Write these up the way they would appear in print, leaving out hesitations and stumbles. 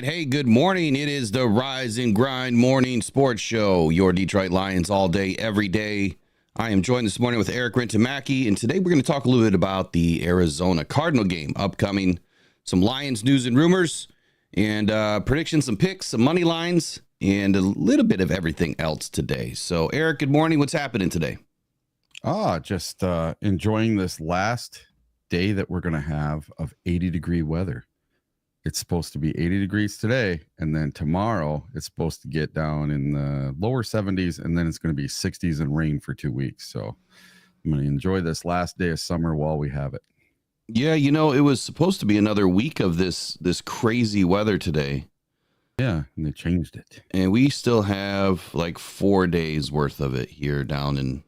right. Hey, good morning. It is the Rise and Grind Morning Sports Show, your Detroit Lions all day, every day. I am joined this morning with Eric Rentamaki, and today we're going to talk a little bit about the Arizona Cardinal game upcoming, some Lions news and rumors, and predictions, some picks, some money lines, and a little bit of everything else today. So, Eric, good morning. What's happening today? Just enjoying this last day that we're going to have of 80-degree weather. It's supposed to be 80 degrees today, and then tomorrow it's supposed to get down in the lower 70s, and then it's going to be 60s and rain for 2 weeks. So I'm going to enjoy this last day of summer while we have it. Yeah, you know, it was supposed to be another week of this crazy weather today. Yeah, and they changed it. And we still have like 4 days worth of it here down in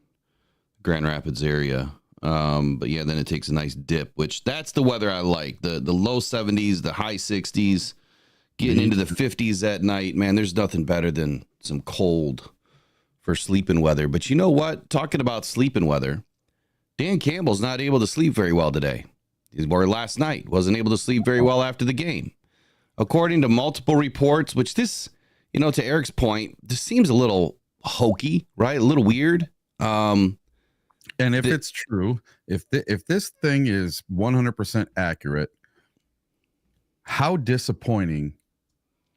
Grand Rapids area. But yeah, then it takes a nice dip, which that's the weather I like. The low 70s, the high 60s, getting into the 50s at night. Man, there's nothing better than some cold for sleeping weather. But you know what? Talking about sleeping weather, Dan Campbell's not able to sleep very well today. Or last night, wasn't able to sleep very well after the game. According to multiple reports, which this, you know, to Eric's point, this seems a little hokey, right? A little weird. And if it's true, if this thing is 100% accurate, how disappointing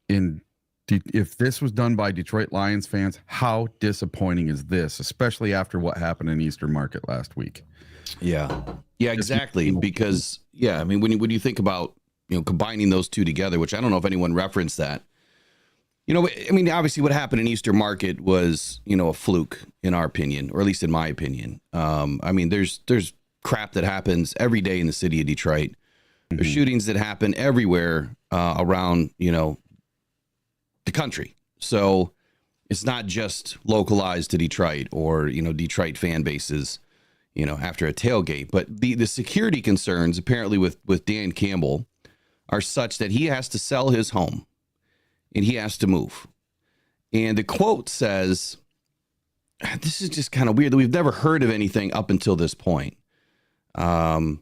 if this was done by Detroit Lions fans, how disappointing is this, especially after what happened in Eastern Market last week? Yeah, exactly. Because, I mean, when you think about, you know, combining those two together, which I don't know if anyone referenced that, you know, I mean, obviously what happened in Eastern Market was, you know, a fluke in our opinion, or at least in my opinion. I mean, there's crap that happens every day in the city of Detroit. There's shootings that happen everywhere around, you know, the country. So it's not just localized to Detroit or, you know, Detroit fan bases, you know, after a tailgate. But the security concerns apparently with Dan Campbell are such that he has to sell his home. And he has to move. And the quote says, this is just kind of weird that we've never heard of anything up until this point. The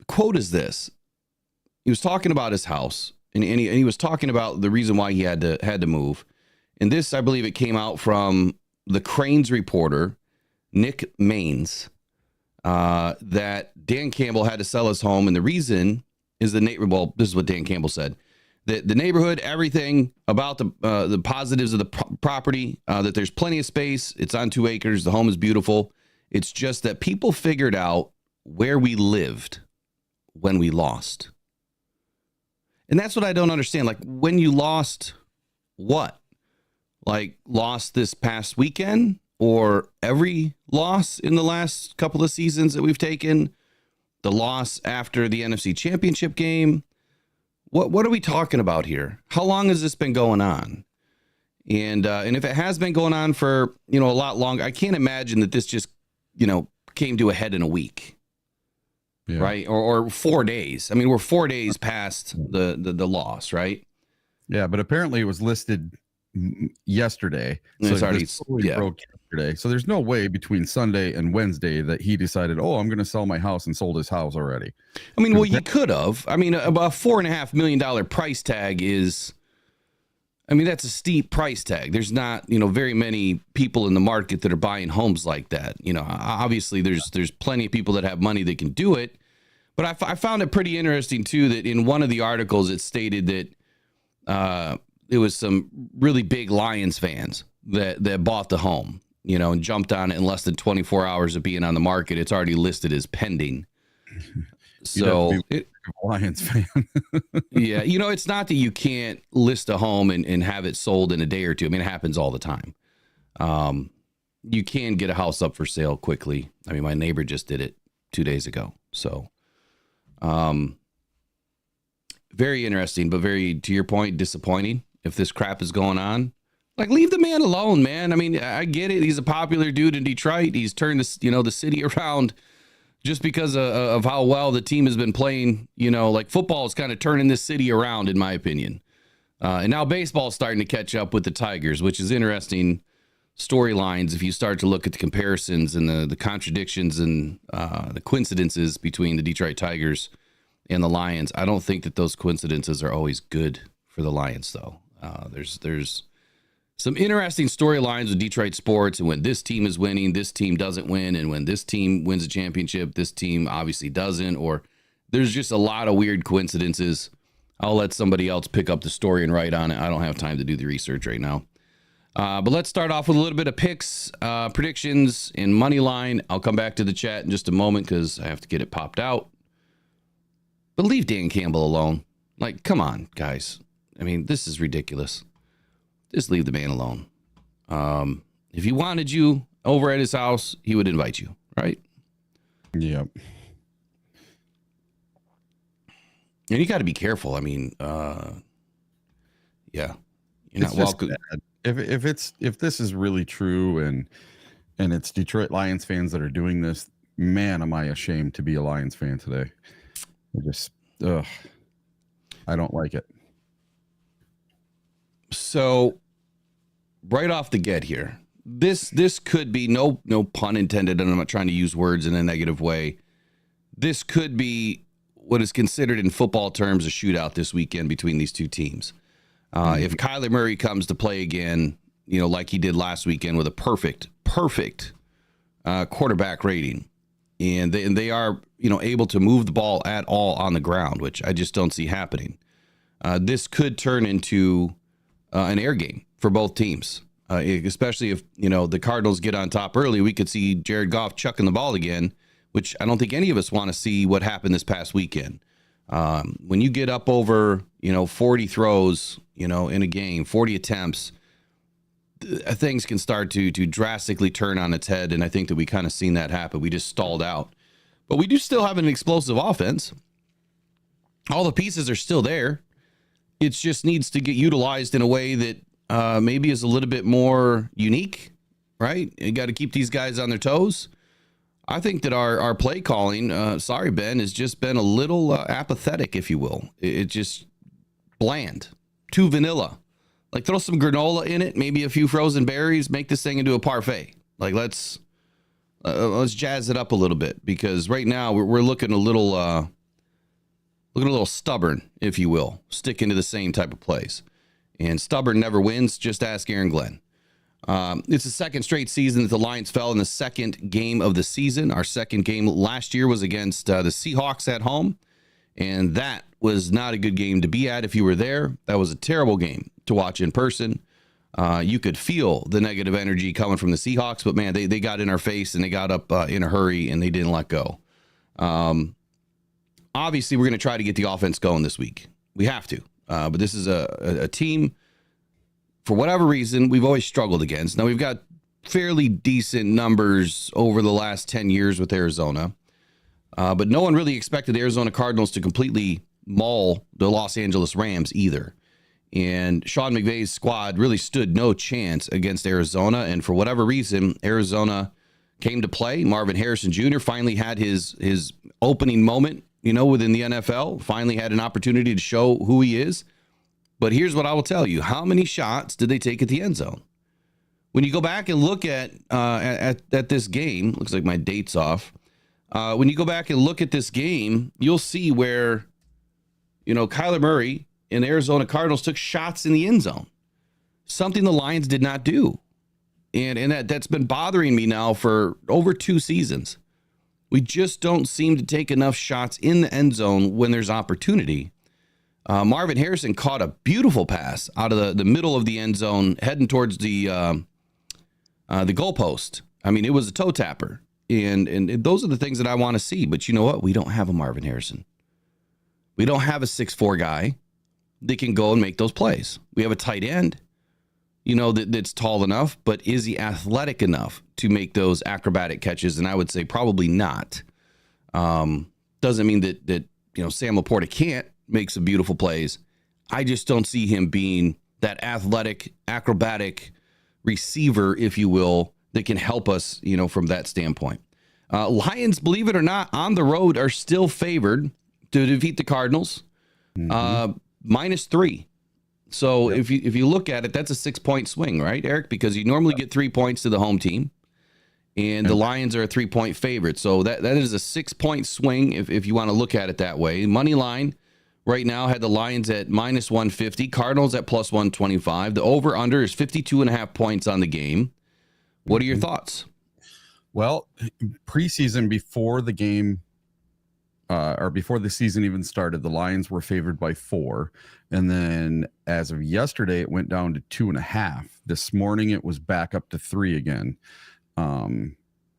quote is this. He was talking about his house, and he was talking about the reason why he had to move. And this, I believe it came out from the Cranes reporter, Nick Maines, that Dan Campbell had to sell his home. And the reason is this is what Dan Campbell said. The neighborhood, everything about the positives of the property, that there's plenty of space. It's on 2 acres. The home is beautiful. It's just that people figured out where we lived when we lost. And that's what I don't understand. Like, when you lost what? Like, lost this past weekend, or every loss in the last couple of seasons that we've taken? The loss after the NFC Championship game? What are we talking about here? How long has this been going on? And if it has been going on for, you know, a lot longer, I can't imagine that this just, you know, came to a head in a week, right? Or 4 days. I mean, we're 4 days past the loss, right? Yeah, but apparently it was listed yesterday. So it's already broke yesterday. So there's no way between Sunday and Wednesday that he decided, oh, I'm going to sell my house, and sold his house already. I mean, well, you could have. I mean, about $4.5 million price tag is, I mean, that's a steep price tag. There's not, you know, very many people in the market that are buying homes like that. You know, obviously there's plenty of people that have money that can do it. But I found it pretty interesting too, that in one of the articles it stated that it was some really big Lions fans that bought the home, you know, and jumped on it in less than 24 hours of being on the market. It's already listed as pending. So Lions fan. Yeah, you know, it's not that you can't list a home and have it sold in a day or two. I mean, it happens all the time. You can get a house up for sale quickly. I mean, my neighbor just did it 2 days ago. So very interesting, but very, to your point, disappointing. If this crap is going on, like, leave the man alone, man. I mean, I get it. He's a popular dude in Detroit. He's turned this, you know, the city around just because of how well the team has been playing. You know, like, football is kind of turning this city around, in my opinion. And now baseball is starting to catch up with the Tigers, which is interesting storylines if you start to look at the comparisons and the contradictions and the coincidences between the Detroit Tigers and the Lions. I don't think that those coincidences are always good for the Lions, though. There's some interesting storylines with Detroit sports, and when this team is winning, this team doesn't win, and when this team wins a championship, this team obviously doesn't, or there's just a lot of weird coincidences. I'll let somebody else pick up the story and write on it. I don't have time to do the research right now. But let's start off with a little bit of picks, predictions, and money line. I'll come back to the chat in just a moment because I have to get it popped out. But leave Dan Campbell alone. Like, come on, guys. I mean, this is ridiculous. Just leave the man alone. If he wanted you over at his house, he would invite you, right? Yep. And you got to be careful. I mean, yeah, you're It's not welcome. bad. If this is really true and it's Detroit Lions fans that are doing this, man, am I ashamed to be a Lions fan today. I don't like it. So, right off the get here, this could be no pun intended, and I'm not trying to use words in a negative way. This could be what is considered in football terms a shootout this weekend between these two teams. If Kyler Murray comes to play again, like he did last weekend with a perfect quarterback rating, and they are able to move the ball at all on the ground, which I just don't see happening. This could turn into an air game for both teams, especially if the Cardinals get on top early. We could see Jared Goff chucking the ball again, which I don't think any of us want to see what happened this past weekend. When you get up over 40 throws in a game, 40 attempts, things can start to drastically turn on its head, and I think that we kind of seen that happen. We just stalled out. But we do still have an explosive offense. All the pieces are still there. It just needs to get utilized in a way that maybe is a little bit more unique, right? You got to keep these guys on their toes. I think that our play calling, sorry, Ben, has just been a little apathetic, if you will. It's just bland, too vanilla. Like, throw some granola in it, maybe a few frozen berries, make this thing into a parfait. Like, let's jazz it up a little bit, because right now we're looking a little stubborn, if you will, sticking to the same type of plays. And stubborn never wins. Just ask Aaron Glenn. It's the second straight season that the Lions fell in the second game of the season. Our second game last year was against the Seahawks at home, and that was not a good game to be at if you were there. That was a terrible game to watch in person. You could feel the negative energy coming from the Seahawks, but man, they got in our face and they got up in a hurry and they didn't let go. Obviously, we're going to try to get the offense going this week. We have to, but this is a team, for whatever reason, we've always struggled against. Now, we've got fairly decent numbers over the last 10 years with Arizona, but no one really expected the Arizona Cardinals to completely maul the Los Angeles Rams either. And Sean McVay's squad really stood no chance against Arizona, and for whatever reason, Arizona came to play. Marvin Harrison Jr. finally had his opening moment, within the NFL, finally had an opportunity to show who he is. But here's what I will tell you. How many shots did they take at the end zone? When you go back and look at this game, looks like my date's off. When you go back and look at this game, you'll see where, Kyler Murray and the Arizona Cardinals took shots in the end zone. Something the Lions did not do. And that's been bothering me now for over 2 seasons. We just don't seem to take enough shots in the end zone when there's opportunity. Marvin Harrison caught a beautiful pass out of the middle of the end zone, heading towards the goalpost. I mean, it was a toe tapper, and those are the things that I want to see. But you know what? We don't have a Marvin Harrison. We don't have a 6'4" guy that can go and make those plays. We have a tight end, that's tall enough, but is he athletic enough to make those acrobatic catches? And I would say probably not. Doesn't mean that Sam Laporta can't make some beautiful plays. I just don't see him being that athletic, acrobatic receiver, if you will, that can help us, from that standpoint. Lions, believe it or not, on the road are still favored to defeat the Cardinals, -3. So if you look at it, that's a 6-point swing, right, Eric? Because you normally get 3 points to the home team, and the Lions are a 3-point favorite. So that is a 6-point swing if you want to look at it that way. Money line, right now had the Lions at minus 150, Cardinals at plus 125. The over-under is 52.5 points on the game. What are your thoughts? Well, preseason before the game or before the season even started, the Lions were favored by 4. And then as of yesterday, it went down to 2.5. This morning, it was back up to 3 again.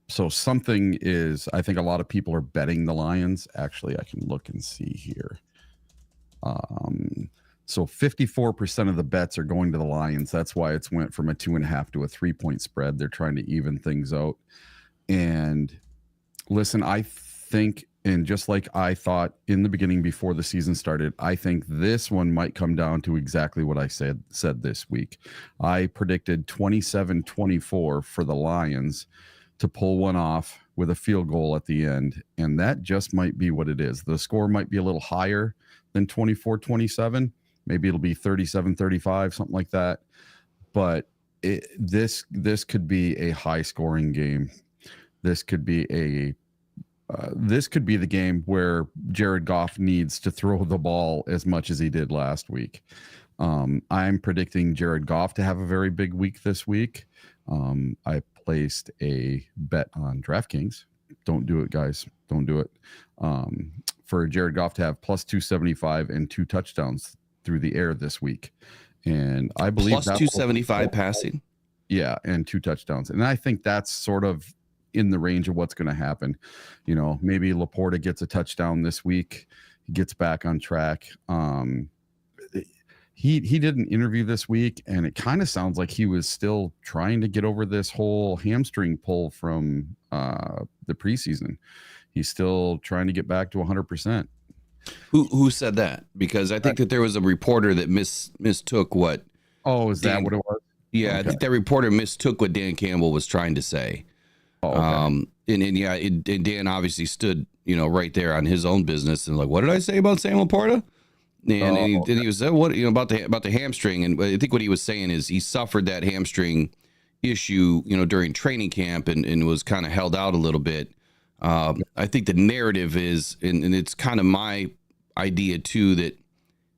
So something is, I think a lot of people are betting the Lions. Actually, I can look and see here. So 54% of the bets are going to the Lions. That's why it's went from a 2.5 to a 3-point spread. They're trying to even things out. And listen, I think, and just like I thought in the beginning before the season started, I think this one might come down to exactly what I said this week. I predicted 27-24 for the Lions to pull one off with a field goal at the end. And that just might be what it is. The score might be a little higher than 24-27. Maybe it'll be 37-35, something like that. But this could be a high scoring game. This could be the game where Jared Goff needs to throw the ball as much as he did last week. I'm predicting Jared Goff to have a very big week this week. I placed a bet on DraftKings. Don't do it, guys. Don't do it. For Jared Goff to have plus 275 and 2 touchdowns through the air this week. And I believe plus 275 passing. Yeah, and 2 touchdowns. And I think that's sort of in the range of what's going to happen. You know, maybe Laporta gets a touchdown this week. He gets back on track. He did an interview this week, and it kind of sounds like he was still trying to get over this whole hamstring pull from the preseason. He's still trying to get back to 100%. Who said that? Because I think that there was a reporter that mistook what. Oh, is that what it was? Yeah, okay. I think that reporter mistook what Dan Campbell was trying to say. Oh, okay. And Dan obviously stood, right there on his own business and like, what did I say about Sam Laporta? And he was what about the hamstring, and I think what he was saying is he suffered that hamstring issue, during training camp and was kind of held out a little bit. I think the narrative is, and it's kind of my idea too, that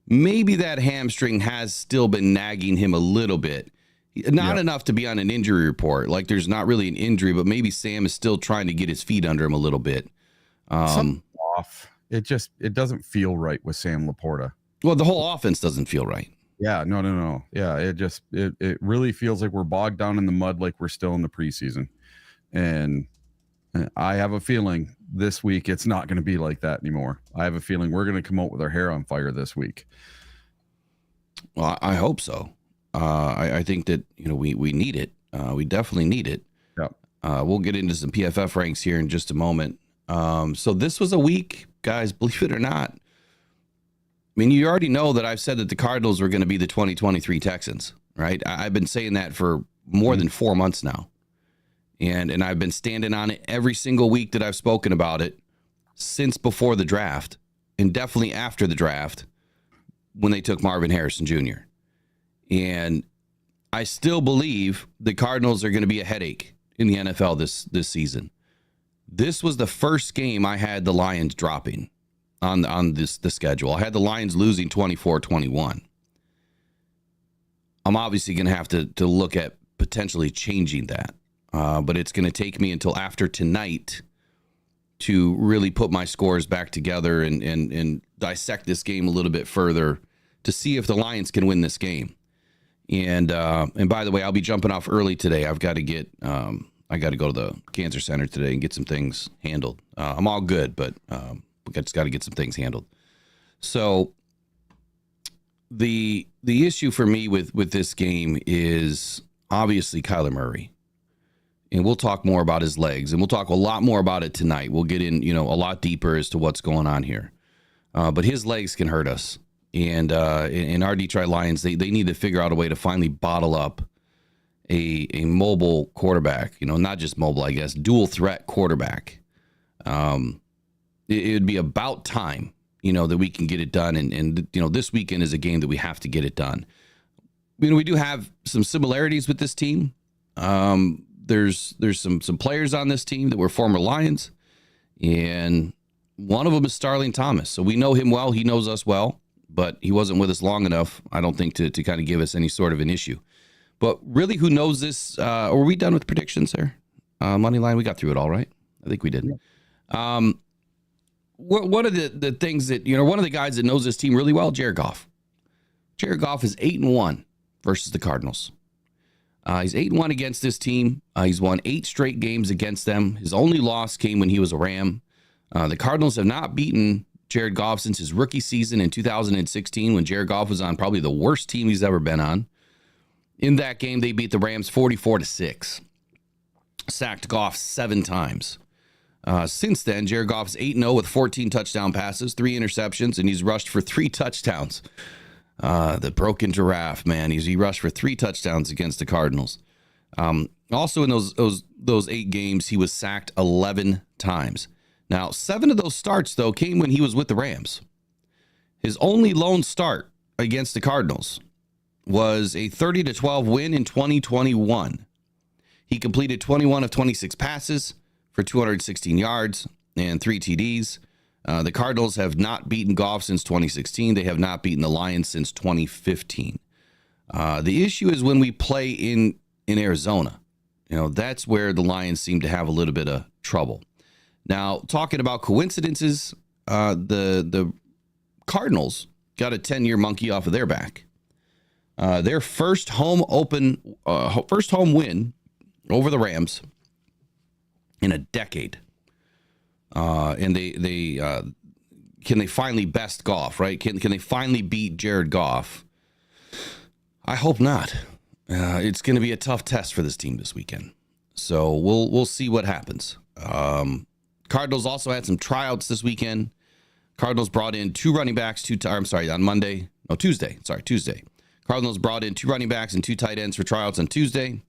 maybe that hamstring has still been nagging him a little bit. Not enough to be on an injury report. Like there's not really an injury, but maybe Sam is still trying to get his feet under him a little bit. Something off. It doesn't feel right with Sam Laporta. Well, the whole offense doesn't feel right. Yeah, no. Yeah, it really feels like we're bogged down in the mud, like we're still in the preseason. And I have a feeling this week it's not going to be like that anymore. I have a feeling we're going to come out with our hair on fire this week. Well, I hope so. I think that we need it. We definitely need it. Yeah. We'll get into some PFF ranks here in just a moment. So this was a week, guys, believe it or not. I mean, you already know that I've said that the Cardinals were going to be the 2023 Texans, right? I've been saying that for more than 4 months now. And I've been standing on it every single week that I've spoken about it since before the draft, and definitely after the draft when they took Marvin Harrison Jr. And I still believe the Cardinals are going to be a headache in the NFL this season. This was the first game I had the Lions dropping on the schedule. I had the Lions losing 24-21. I'm obviously going to have to look at potentially changing that. But it's going to take me until after tonight to really put my scores back together and dissect this game a little bit further to see if the Lions can win this game. And by the way, I'll be jumping off early today. I've got to get I got to go to the cancer center today and get some things handled. I'm all good, but we just got to get some things handled. So the issue for me with this game is obviously Kyler Murray. And we'll talk more about his legs, and we'll talk a lot more about it tonight. We'll get in, a lot deeper as to what's going on here. But his legs can hurt us. And in our Detroit Lions, they need to figure out a way to finally bottle up a mobile quarterback, not just mobile, I guess, dual threat quarterback. It would be about time, that we can get it done. And this weekend is a game that we have to get it done. We do have some similarities with this team. There's some players on this team that were former Lions, and One of them is Starling Thomas. So we know him well. He knows us well, but he wasn't with us long enough, I don't think, to kind of give us any sort of an issue. But really, who knows this? Are we done with predictions there? Money line, we got through it all, right? I think we did. Yeah. One of the things that, one of the guys that knows this team really well, Jared Goff. Jared Goff is 8-1 versus the Cardinals. He's 8-1 against this team. He's won 8 straight games against them. His only loss came when he was a Ram. The Cardinals have not beaten Jared Goff since his rookie season in 2016, when Jared Goff was on probably the worst team he's ever been on. In that game, they beat the Rams 44-6. Sacked Goff 7 times. Since then, Jared Goff is 8-0 with 14 touchdown passes, 3 interceptions, and he's rushed for 3 touchdowns. The broken giraffe, man. He rushed for 3 touchdowns against the Cardinals. Also in those 8 games, he was sacked 11 times. Now, 7 of those starts, though, came when he was with the Rams. His only lone start against the Cardinals was a 30-12 win in 2021. He completed 21 of 26 passes for 216 yards and 3 TDs. The Cardinals have not beaten Goff since 2016. They have not beaten the Lions since 2015. The issue is when we play in Arizona. That's where the Lions seem to have a little bit of trouble. Now, talking about coincidences, the Cardinals got a 10-year monkey off of their back. Their first home win over the Rams in a decade. And they can they finally best Goff, right? Can they finally beat Jared Goff? I hope not. It's going to be a tough test for this team this weekend. So we'll see what happens. Cardinals also had some tryouts this weekend. Cardinals brought in 2 running backs, Tuesday. Cardinals brought in 2 running backs and 2 tight ends for tryouts on Tuesday.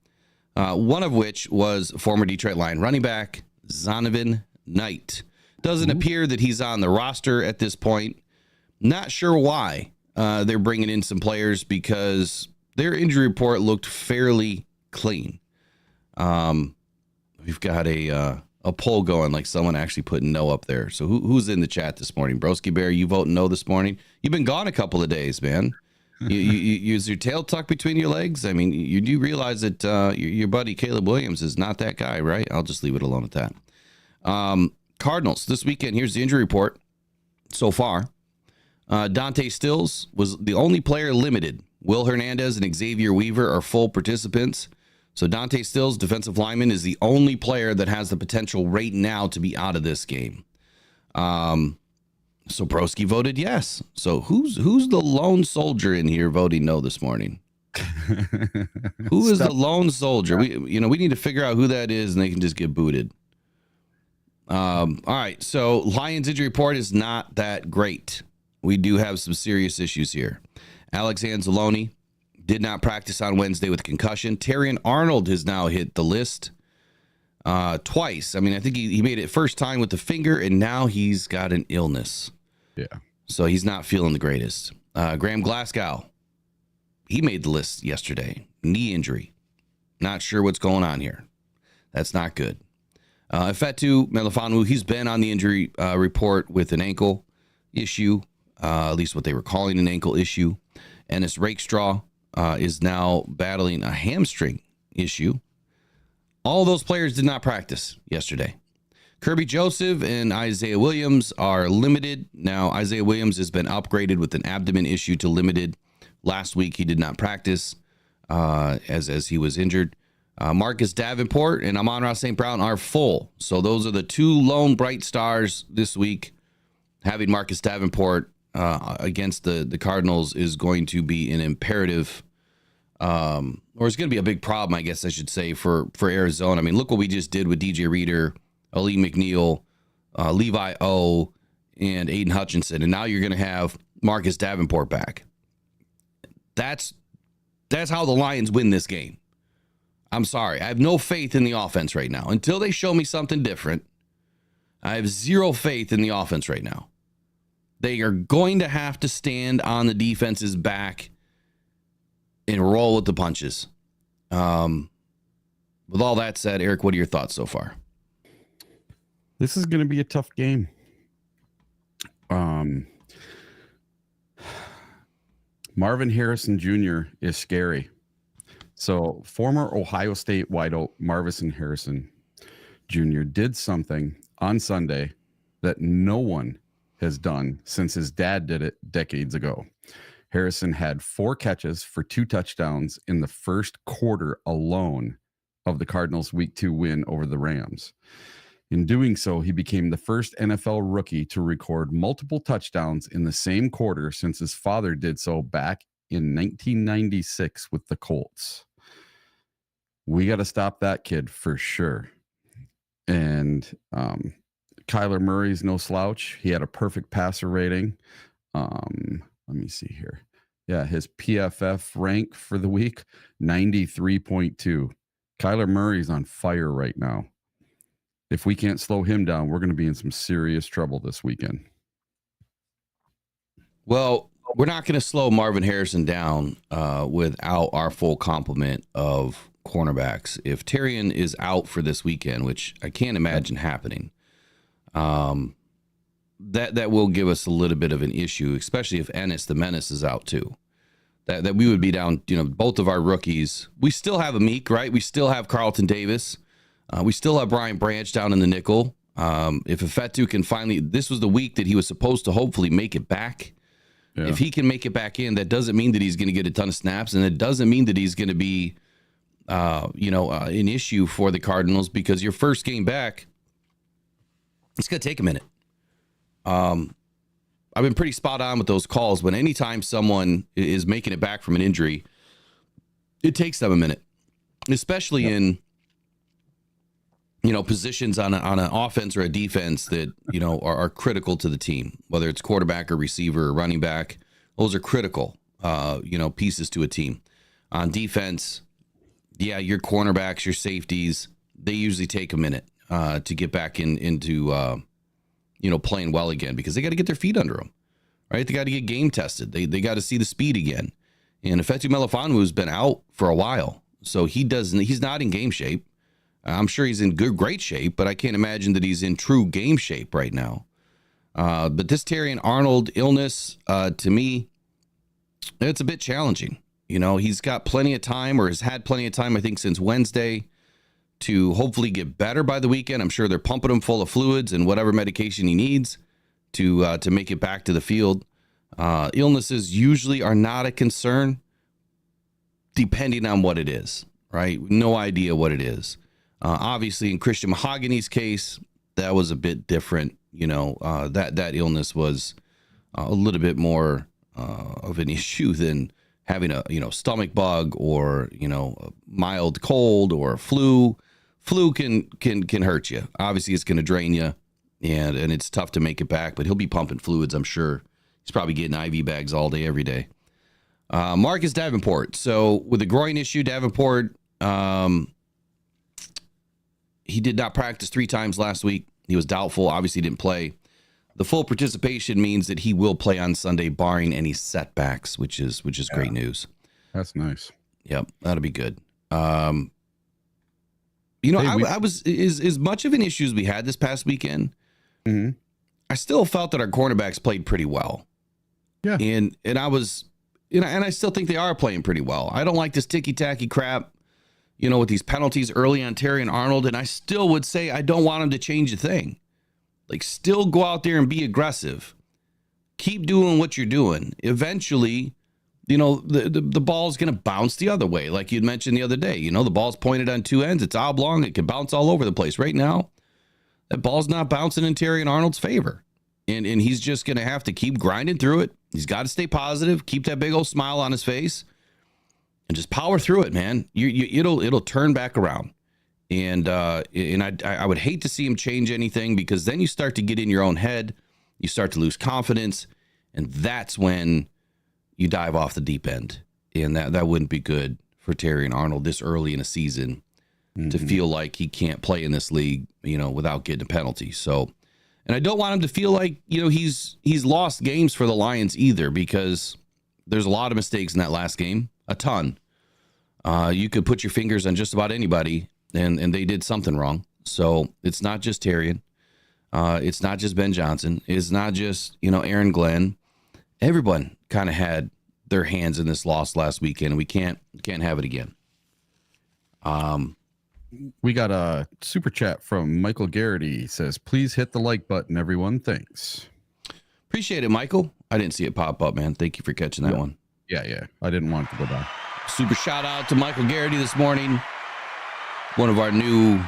One of which was former Detroit Lion running back Zonovan Knight. Doesn't appear that he's on the roster at this point. Not sure why they're bringing in some players, because their injury report looked fairly clean. We've got a poll going, like someone actually put no up there. So who's in the chat this morning? Broski Bear, you voting no this morning? You've been gone a couple of days, man. You is your tail tucked between your legs? I mean, you do realize that your buddy Caleb Williams is not that guy, right? I'll just leave it alone at that. Cardinals this weekend. Here's the injury report so far. Dante Stills was the only player limited. Will Hernandez and Xavier Weaver are full participants. So Dante Stills, defensive lineman, is the only player that has the potential right now to be out of this game. So Broski voted yes. So who's the lone soldier in here voting no this morning? Who is the lone soldier? We need to figure out who that is, and they can just get booted. All right. So Lions injury report is not that great. We do have some serious issues here. Alex Anzalone did not practice on Wednesday with a concussion. Terrion Arnold has now hit the list twice. I mean, I think he made it first time with the finger, and now he's got an illness. Yeah. So he's not feeling the greatest. Graham Glasgow, he made the list yesterday. Knee injury. Not sure what's going on here. That's not good. Ifeatu Melifonwu, he's been on the injury report with an ankle issue, at least what they were calling an ankle issue. Ennis Rakestraw is now battling a hamstring issue. All those players did not practice yesterday. Kirby Joseph and Isaiah Williams are limited. Now, Isaiah Williams has been upgraded with an abdomen issue to limited. Last week, he did not practice as he was injured. Marcus Davenport and Amon-Ra St. Brown are full. So those are the 2 lone bright stars this week. Having Marcus Davenport against the Cardinals is going to be an imperative, or it's going to be a big problem, I guess I should say, for Arizona. I mean, look what we just did with DJ Reader, Ali McNeil, Levi O, and Aiden Hutchinson. And now you're going to have Marcus Davenport back. That's how the Lions win this game. I'm sorry. I have no faith in the offense right now. Until they show me something different, I have zero faith in the offense right now. They are going to have to stand on the defense's back and roll with the punches. With all that said, Eric, what are your thoughts so far? This is going to be a tough game. Um, Marvin Harrison Jr. is scary. So former Ohio State wideout Marvin Harrison Jr. did something on Sunday that no one has done since his dad did it decades ago. Harrison had 4 catches for 2 touchdowns in the first quarter alone of the Cardinals' Week 2 win over the Rams. In doing so, he became the first NFL rookie to record multiple touchdowns in the same quarter since his father did so back in 1996 with the Colts. We got to stop that kid for sure. And Kyler Murray's no slouch. He had a perfect passer rating. Let me see here. Yeah, his PFF rank for the week, 93.2. Kyler Murray's on fire right now. If we can't slow him down, we're going to be in some serious trouble this weekend. Well, we're not going to slow Marvin Harrison down without our full complement of cornerbacks. If Terrian is out for this weekend, which I can't imagine happening, that will give us a little bit of an issue, especially if Ennis the Menace is out too. That we would be down, both of our rookies. We still have a Meek, right? We still have Carlton Davis. We still have Brian Branch down in the nickel. If Ifeatu can finally, this was the week that he was supposed to hopefully make it back. Yeah. If he can make it back in, that doesn't mean that he's going to get a ton of snaps, and it doesn't mean that he's going to be, an issue for the Cardinals, because your first game back, it's going to take a minute. I've been pretty spot on with those calls. When anytime someone is making it back from an injury, it takes them a minute, especially in positions on an offense or a defense that are critical to the team, whether it's quarterback or receiver or running back. Those are critical pieces to a team. On defense, your cornerbacks, your safeties, they usually take a minute to get back into playing well again, because they got to get their feet under them, right? They got to get game tested. They got to see the speed again. And Ifeatu Melifonwu's been out for a while, so he's not in game shape. I'm sure he's in great shape, but I can't imagine that he's in true game shape right now. But this Terrian Arnold illness, to me, it's a bit challenging. He's got plenty of time, or has had plenty of time, I think, since Wednesday, to hopefully get better by the weekend. I'm sure they're pumping him full of fluids and whatever medication he needs to make it back to the field. Illnesses usually are not a concern, depending on what it is, right? No idea what it is. Obviously, in Christian Mahogany's case, that was a bit different. That illness was a little bit more of an issue than having a stomach bug or a mild cold or flu. Flu can hurt you. Obviously, it's going to drain you, and it's tough to make it back. But he'll be pumping fluids, I'm sure. He's probably getting IV bags all day, every day. Marcus Davenport. So with the groin issue, Davenport, he did not practice 3 times last week. He was doubtful. Obviously didn't play. The full participation means that he will play on Sunday, barring any setbacks, which is great news. That's nice. Yep, that'll be good. I was as much of an issue as we had this past weekend. Mm-hmm. I still felt that our cornerbacks played pretty well. Yeah, and I was, and I still think they are playing pretty well. I don't like this ticky-tacky crap, with these penalties early on Terrian Arnold, and I still would say I don't want him to change a thing. Like, still go out there and be aggressive. Keep doing what you're doing. Eventually, the ball's going to bounce the other way. Like you'd mentioned the other day, the ball's pointed on 2 ends. It's oblong. It can bounce all over the place. Right now, that ball's not bouncing in Terrian Arnold's favor. And he's just going to have to keep grinding through it. He's got to stay positive, keep that big old smile on his face, and just power through it, man. It'll turn back around. And I would hate to see him change anything, because then you start to get in your own head. You start to lose confidence, and that's when you dive off the deep end. And that wouldn't be good for Terrian Arnold this early in a season, to feel like he can't play in this league, without getting a penalty. So, and I don't want him to feel like, he's lost games for the Lions either, because there's a lot of mistakes in that last game, a ton. You could put your fingers on just about anybody, and they did something wrong. So it's not just Terrian. It's not just Ben Johnson. It's not just, Aaron Glenn. Everyone kind of had their hands in this loss last weekend. We can't have it again. We got a super chat from Michael Garrity. He says, please hit the like button, everyone. Thanks. Appreciate it, Michael. I didn't see it pop up, man. Thank you for catching that one. Yeah. I didn't want it to go down. Super shout out to Michael Garrity this morning. One of our new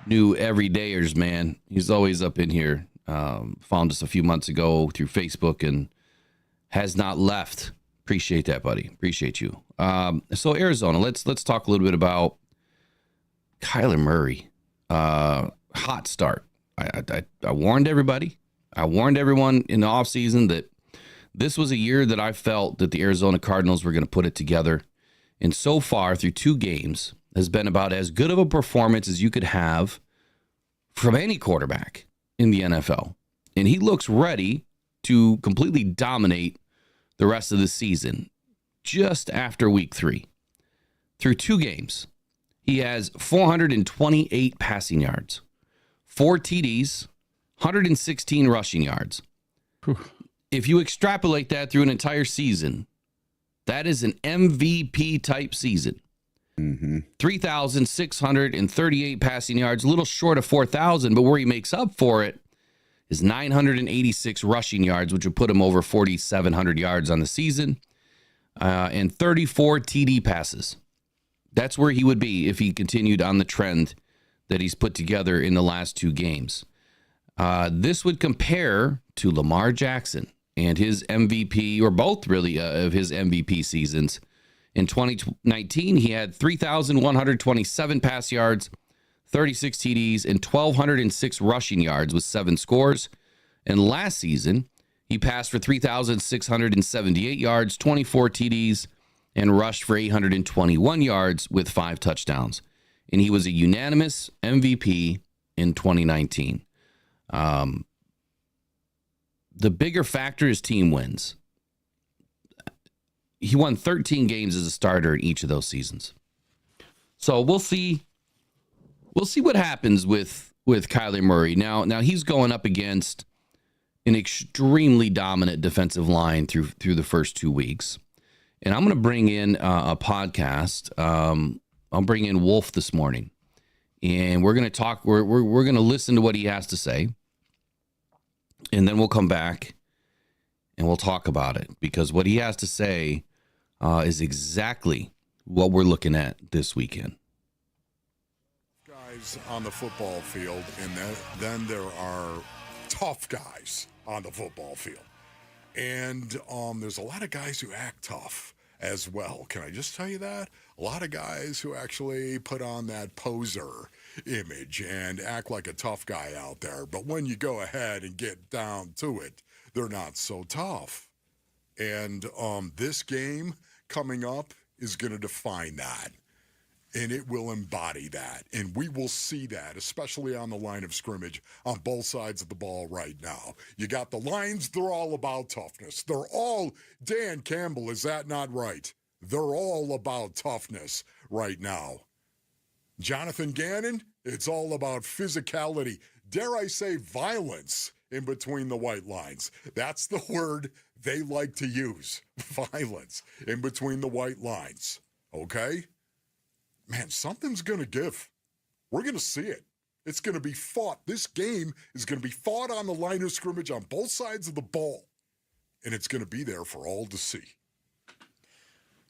everydayers, man. He's always up in here. Found us a few months ago through Facebook and has not left. Appreciate that, buddy. Appreciate you. So Arizona, let's talk a little bit about Kyler Murray. Hot start. I warned everybody. I warned everyone in the offseason that this was a year that I felt that the Arizona Cardinals were going to put it together. And so far, through 2 games, has been about as good of a performance as you could have from any quarterback in the NFL. And he looks ready to completely dominate the rest of the season just after week 3. Through 2 games, he has 428 passing yards, 4 TDs, 116 rushing yards. Whew. If you extrapolate that through an entire season, that is an MVP type season. 3,638 passing yards, a little short of 4,000, but where he makes up for it is 986 rushing yards, which would put him over 4,700 yards on the season, and 34 TD passes. That's where he would be if he continued on the trend that he's put together in the last 2 games. This would compare to Lamar Jackson and his MVP, or both really, of his MVP seasons. In 2019, he had 3,127 pass yards, 36 TDs, and 1,206 rushing yards with 7 scores. And last season, he passed for 3,678 yards, 24 TDs, and rushed for 821 yards with 5 touchdowns. And he was a unanimous MVP in 2019. The bigger factor is team wins. He won 13 games as a starter in each of those seasons. So we'll see what happens with Kyler Murray. Now he's going up against an extremely dominant defensive line through the first 2 weeks. And I'm going to bring in a podcast. I'll bring in Wolf this morning, and we're going to talk. We're going to listen to what he has to say, and then we'll come back and we'll talk about it, because what he has to say is exactly what we're looking at this weekend. Guys on the football field, and then there are tough guys on the football field. And there's a lot of guys who act tough as well. Can I just tell you that? A lot of guys who actually put on that poser image and act like a tough guy out there. But when you go ahead and get down to it, they're not so tough. And this game coming up is going to define that. And it will embody that. And we will see that, especially on the line of scrimmage on both sides of the ball right now. You got the Lions, they're all about toughness. They're all, Dan Campbell, is that not right? They're all about toughness right now. Jonathan Gannon, it's all about physicality. Dare I say violence in between the white lines. That's the word they like to use. Violence in between the white lines. Okay? Man, something's going to give. We're going to see it. It's going to be fought. This game is going to be fought on the line of scrimmage on both sides of the ball. And it's going to be there for all to see.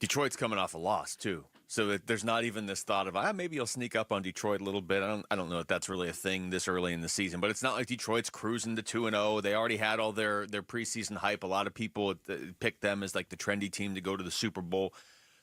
Detroit's coming off a loss, too. So there's not even this thought of, maybe you'll sneak up on Detroit a little bit. I don't know if that's really a thing this early in the season. But it's not like Detroit's cruising to 2-0. They already had all their preseason hype. A lot of people picked them as like the trendy team to go to the Super Bowl.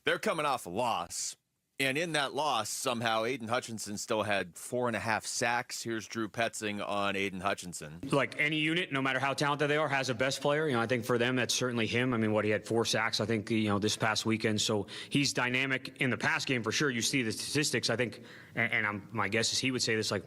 They're coming off a loss. And in that loss, somehow Aiden Hutchinson still had 4.5 sacks. Here's Drew Petzing on Aiden Hutchinson. Like any unit, no matter how talented they are, has a best player. I think for them, that's certainly him. I mean, he had 4 sacks, I think, this past weekend. So he's dynamic in the pass game for sure. You see the statistics, I think, and my guess is he would say this, like,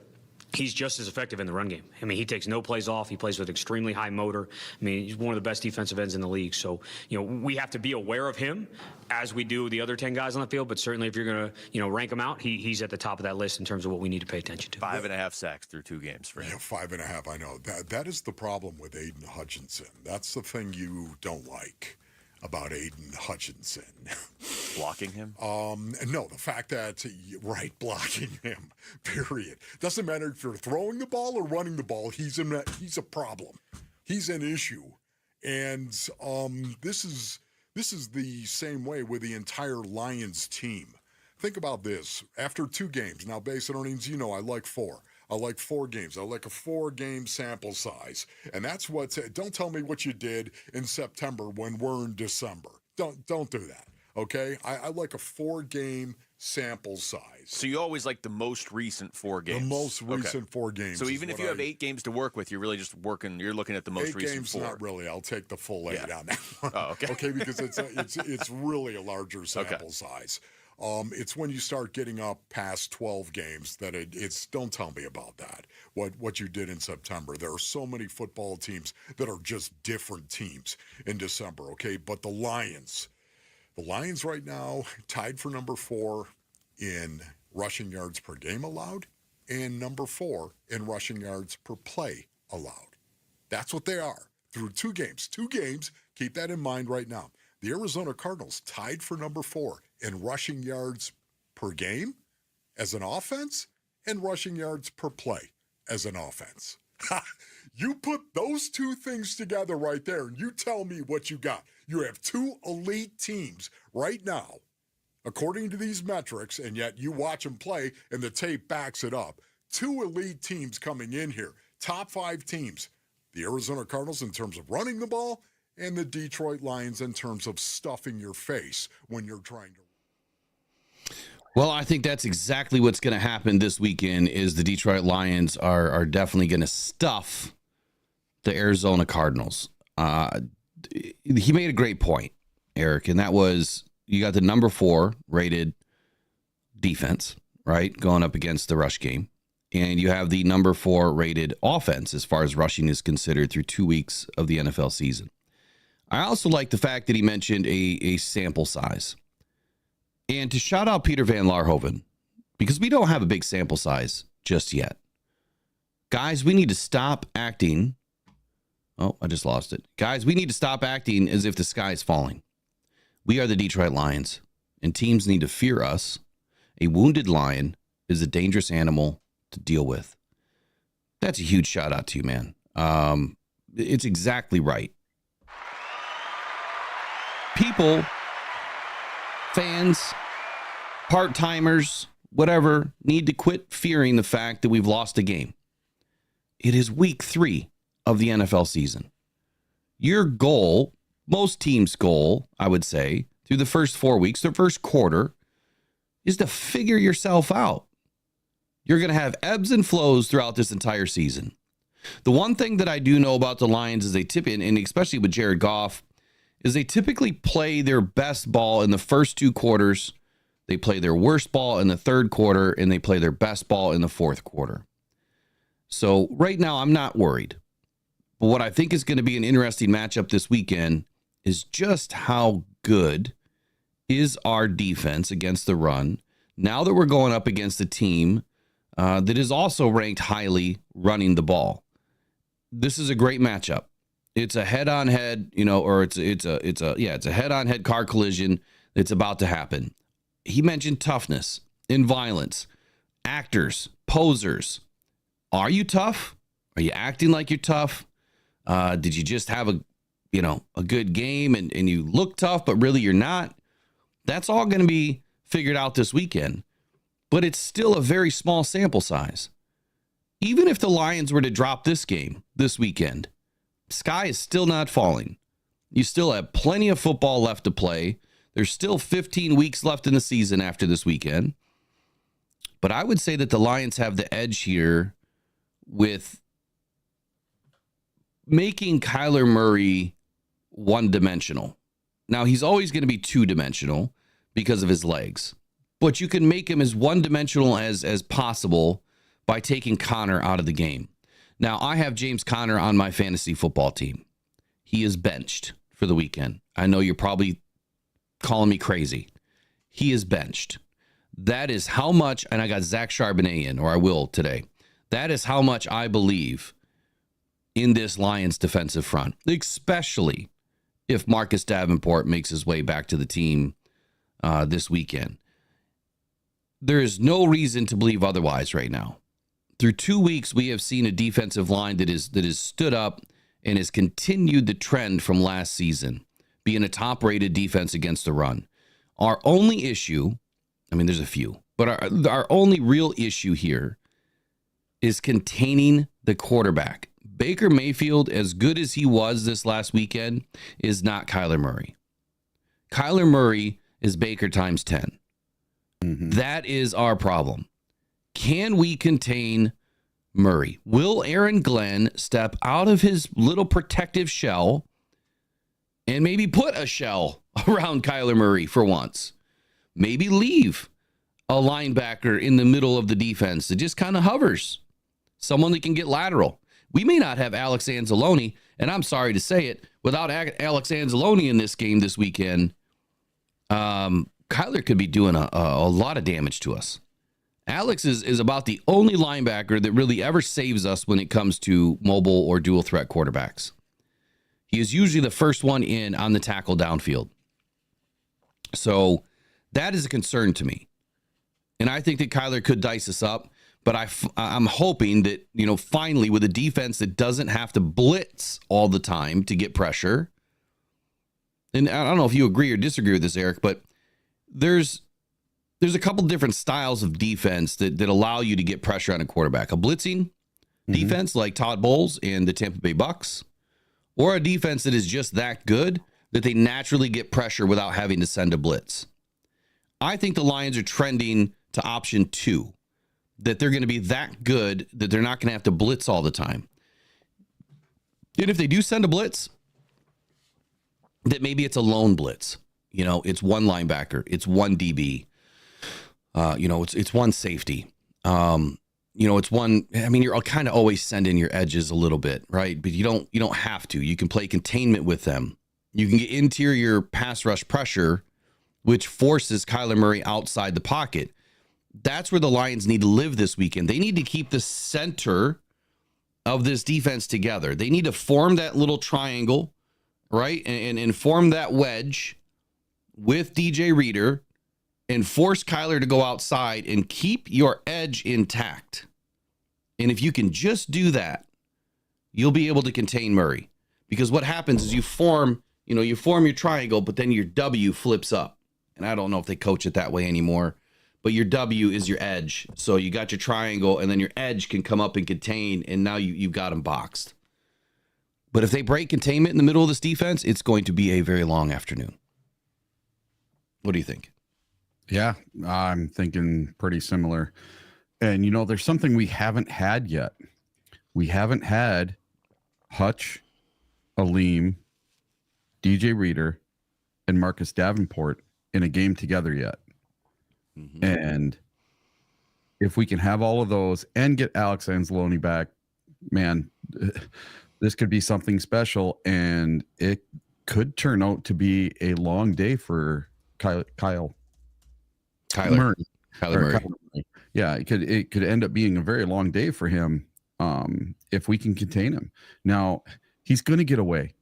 he's just as effective in the run game. I mean, he takes no plays off. He plays with extremely high motor. I mean, he's one of the best defensive ends in the league. So, we have to be aware of him as we do the other 10 guys on the field. But certainly if you're going to, rank him out, he's at the top of that list in terms of what we need to pay attention to. 5.5 sacks through 2 games for him. Yeah, 5.5. I know. That is the problem with Aiden Hutchinson. That's the thing you don't like about Aiden Hutchinson. Blocking him? No, the fact that, blocking him, period. Doesn't matter if you're throwing the ball or running the ball, he's a problem. He's an issue. And this is the same way with the entire Lions team. Think about this. After 2 games, now base earnings, I like 4. I like 4 games. I like a 4-game sample size. And that's don't tell me what you did in September when we're in December. Don't do that. Okay? I like a 4-game sample size. So you always like the most recent 4 games? The most recent 4 games. So even if you have 8 games to work with, you're really just you're looking at the most recent 4. 8 games, not really. I'll take the full 8 on that one. Oh, okay. Okay, because it's really a larger sample size. It's when you start getting up past 12 games that it's don't tell me about that. What you did in September. There are so many football teams that are just different teams in December, okay? But the Lions right now tied for number 4 in rushing yards per game allowed and number 4 in rushing yards per play allowed. That's what they are through 2 games. 2 games, keep that in mind right now. The Arizona Cardinals tied for number 4 in rushing yards per game as an offense and rushing yards per play as an offense. You put those 2 things together right there and you tell me what you got. You have 2 elite teams right now, according to these metrics, and yet you watch them play and the tape backs it up. 2 elite teams coming in here, top 5 teams. The Arizona Cardinals in terms of running the ball and the Detroit Lions in terms of stuffing your face when you're trying to. Well, I think that's exactly what's going to happen this weekend is the Detroit Lions are definitely going to stuff the Arizona Cardinals. He made a great point, Eric, and that was you got the number 4 rated defense, right, going up against the rush game, and you have the number 4 rated offense as far as rushing is considered through 2 weeks of the NFL season. I also like the fact that he mentioned a sample size. And to shout out Peter Van Larhoven, because we don't have a big sample size just yet. Guys, we need to stop acting. Oh, I just lost it. Guys, we need to stop acting as if the sky is falling. We are the Detroit Lions, and teams need to fear us. A wounded lion is a dangerous animal to deal with. That's a huge shout out to you, man. It's exactly right. People, fans, part-timers, whatever, need to quit fearing the fact that we've lost a game. It is week 3 of the NFL season. Your goal, most teams' goal, I would say, through the first 4 weeks, the first quarter, is to figure yourself out. You're going to have ebbs and flows throughout this entire season. The one thing that I do know about the Lions is they tip in, and especially with Jared Goff, is they typically play their best ball in the first 2 quarters. They play their worst ball in the 3rd quarter, and they play their best ball in the 4th quarter. So right now, I'm not worried. But what I think is going to be an interesting matchup this weekend is just how good is our defense against the run now that we're going up against a team that is also ranked highly running the ball. This is a great matchup. It's a head-on-head, or it's a head-on-head car collision that's about to happen. He mentioned toughness and violence, actors, posers. Are you tough? Are you acting like you're tough? Did you just have a good game and you look tough, but really you're not? That's all going to be figured out this weekend, but it's still a very small sample size. Even if the Lions were to drop this game this weekend, sky is still not falling. You still have plenty of football left to play. There's still 15 weeks left in the season after this weekend. But I would say that the Lions have the edge here with making Kyler Murray one-dimensional. Now, he's always going to be two-dimensional because of his legs. But you can make him as one-dimensional as possible by taking Conner out of the game. Now, I have James Conner on my fantasy football team. He is benched for the weekend. I know you're probably calling me crazy. He is benched. That is how much, and I got Zach Charbonnet in, or I will today. That is how much I believe in this Lions defensive front, especially if Marcus Davenport makes his way back to the team this weekend. There is no reason to believe otherwise right now. Through 2 weeks, we have seen a defensive line that is stood up and has continued the trend from last season, being a top-rated defense against the run. Our only issue, I mean, there's a few, but our only real issue here is containing the quarterback. Baker Mayfield, as good as he was this last weekend, is not Kyler Murray. Kyler Murray is Baker times 10. Mm-hmm. That is our problem. Can we contain Murray? Will Aaron Glenn step out of his little protective shell and maybe put a shell around Kyler Murray for once? Maybe leave a linebacker in the middle of the defense that just kind of hovers. Someone that can get lateral. We may not have Alex Anzalone, and I'm sorry to say it, without Alex Anzalone in this game this weekend, Kyler could be doing a lot of damage to us. Alex is about the only linebacker that really ever saves us when it comes to mobile or dual threat quarterbacks. He is usually the first one in on the tackle downfield. So that is a concern to me. And I think that Kyler could dice us up, but I'm hoping that, finally with a defense that doesn't have to blitz all the time to get pressure. And I don't know if you agree or disagree with this, Eric, but there's a couple different styles of defense that allow you to get pressure on a quarterback. A blitzing defense like Todd Bowles and the Tampa Bay Bucks, or a defense that is just that good that they naturally get pressure without having to send a blitz. I think the Lions are trending to option 2, that they're going to be that good that they're not going to have to blitz all the time. And if they do send a blitz, that maybe it's a lone blitz. It's one linebacker, it's one DB. It's one safety. It's one. I mean, you're kind of always sending your edges a little bit, right? But you don't have to. You can play containment with them. You can get interior pass rush pressure, which forces Kyler Murray outside the pocket. That's where the Lions need to live this weekend. They need to keep the center of this defense together. They need to form that little triangle, right, and form that wedge with DJ Reader. And force Kyler to go outside and keep your edge intact. And if you can just do that, you'll be able to contain Murray. Because what happens is you form your triangle, but then your W flips up. And I don't know if they coach it that way anymore, but your W is your edge. So you got your triangle, and then your edge can come up and contain, and now you've got them boxed. But if they break containment in the middle of this defense, it's going to be a very long afternoon. What do you think? Yeah, I'm thinking pretty similar. And, there's something we haven't had yet. We haven't had Hutch, Aleem, DJ Reader, and Marcus Davenport in a game together yet. Mm-hmm. And if we can have all of those and get Alex Anzalone back, man, this could be something special. And it could turn out to be a long day for Kyler Murray. Yeah, it could end up being a very long day for him if we can contain him. Now, he's going to get away.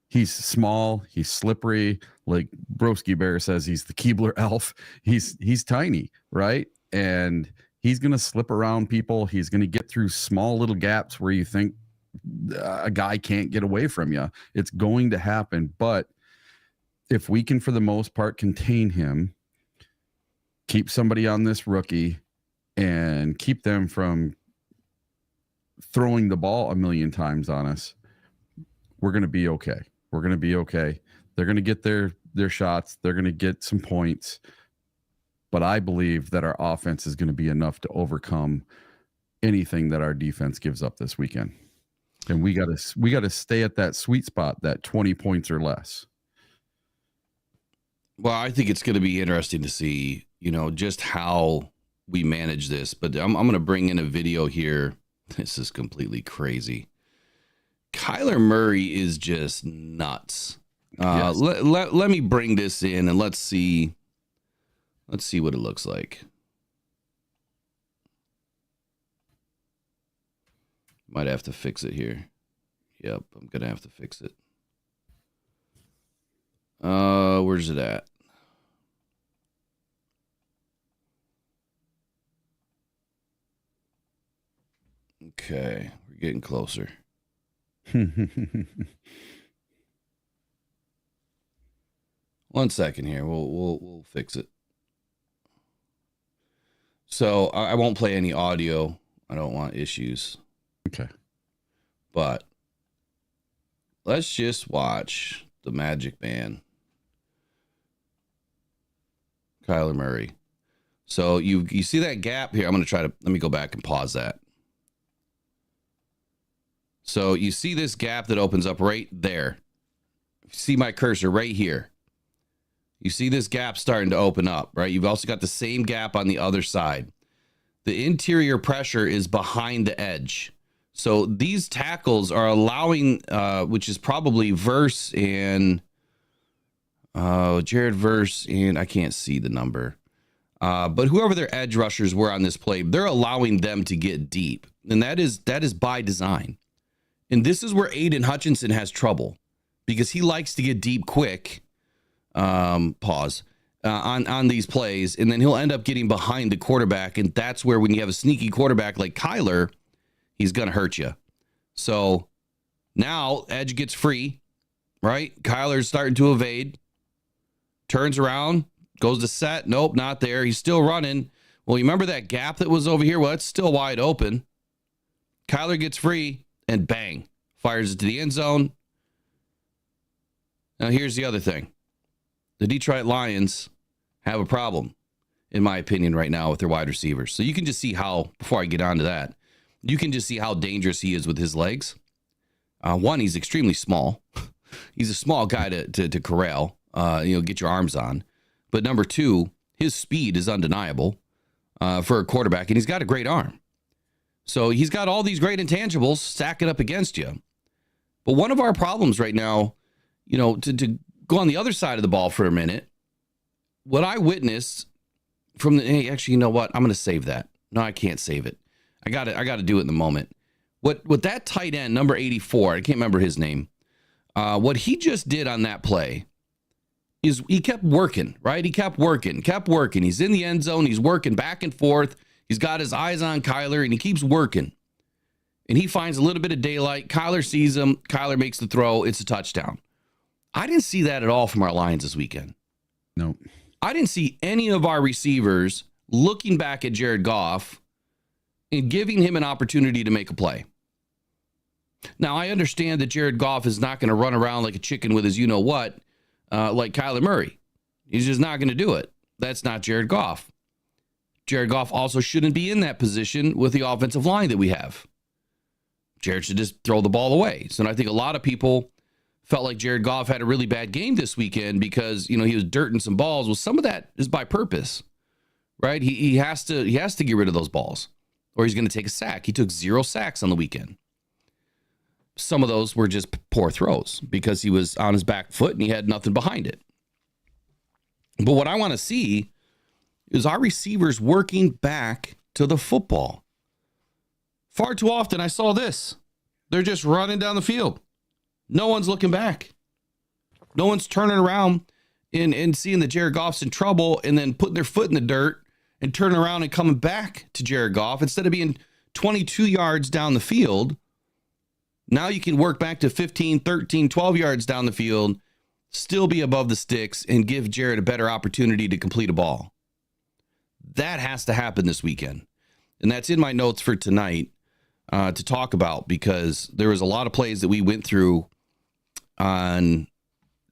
He's small, he's slippery. Like Broski Bear says, he's the Keebler elf. He's tiny, right? And he's going to slip around people. He's going to get through small little gaps where you think a guy can't get away from you. It's going to happen. But if we can, for the most part, contain him, keep somebody on this rookie, and keep them from throwing the ball a million times on us, we're going to be okay. We're going to be okay. They're going to get their shots. They're going to get some points. But I believe that our offense is going to be enough to overcome anything that our defense gives up this weekend. And we got to stay at that sweet spot, that 20 points or less. Well, I think it's going to be interesting to see, just how we manage this, but I'm going to bring in a video here. This is completely crazy. Kyler Murray is just nuts. Yes. Let me bring this in and let's see what it looks like. Might have to fix it here. Yep, I'm gonna have to fix it. Where's it at? Okay, we're getting closer. One second here. We'll fix it. So I won't play any audio. I don't want issues. Okay. But let's just watch the Magic Man, Kyler Murray. So you see that gap here? I'm going to let me go back and pause that. So you see this gap that opens up right there. See my cursor right here. You see this gap starting to open up, right? You've also got the same gap on the other side. The interior pressure is behind the edge. So these tackles are allowing, which is probably Verse and Jared Verse, and I can't see the number. But whoever their edge rushers were on this play, they're allowing them to get deep. And that is by design. And this is where Aiden Hutchinson has trouble because he likes to get deep quick. On these plays, and then he'll end up getting behind the quarterback, and that's where when you have a sneaky quarterback like Kyler, he's going to hurt you. So now Edge gets free, right? Kyler's starting to evade, turns around, goes to set. Nope, not there. He's still running. Well, you remember that gap that was over here? Well, it's still wide open. Kyler gets free, and bang, fires it to the end zone. Now, here's the other thing. The Detroit Lions have a problem, in my opinion, right now with their wide receivers. So you can just see how, before I get on to that, you can just see how dangerous he is with his legs. One, he's extremely small. He's a small guy to corral, get your arms on. But number two, his speed is undeniable for a quarterback, and he's got a great arm. So he's got all these great intangibles stacking up against you. But one of our problems right now, to go on the other side of the ball for a minute, what I witnessed from hey, actually, you know what? I'm going to save that. No, I can't save it. I got to do it in the moment. What that tight end, number 84, I can't remember his name. What he just did on that play is he kept working, right? He kept working. He's in the end zone. He's working back and forth. He's got his eyes on Kyler, and he keeps working. And he finds a little bit of daylight. Kyler sees him. Kyler makes the throw. It's a touchdown. I didn't see that at all from our Lions this weekend. No. I didn't see any of our receivers looking back at Jared Goff and giving him an opportunity to make a play. Now, I understand that Jared Goff is not going to run around like a chicken with his you-know-what, like Kyler Murray. He's just not going to do it. That's not Jared Goff. Jared Goff also shouldn't be in that position with the offensive line that we have. Jared should just throw the ball away. So I think a lot of people felt like Jared Goff had a really bad game this weekend because, he was dirting some balls. Well, some of that is by purpose, right? He has to get rid of those balls or he's going to take a sack. He took 0 sacks on the weekend. Some of those were just poor throws because he was on his back foot and he had nothing behind it. But what I want to see is our receivers working back to the football. Far too often I saw this. They're just running down the field. No one's looking back. No one's turning around and seeing that Jared Goff's in trouble and then putting their foot in the dirt and turning around and coming back to Jared Goff. Instead of being 22 yards down the field, now you can work back to 15, 13, 12 yards down the field, still be above the sticks, and give Jared a better opportunity to complete a ball. That has to happen this weekend. And that's in my notes for tonight to talk about because there was a lot of plays that we went through on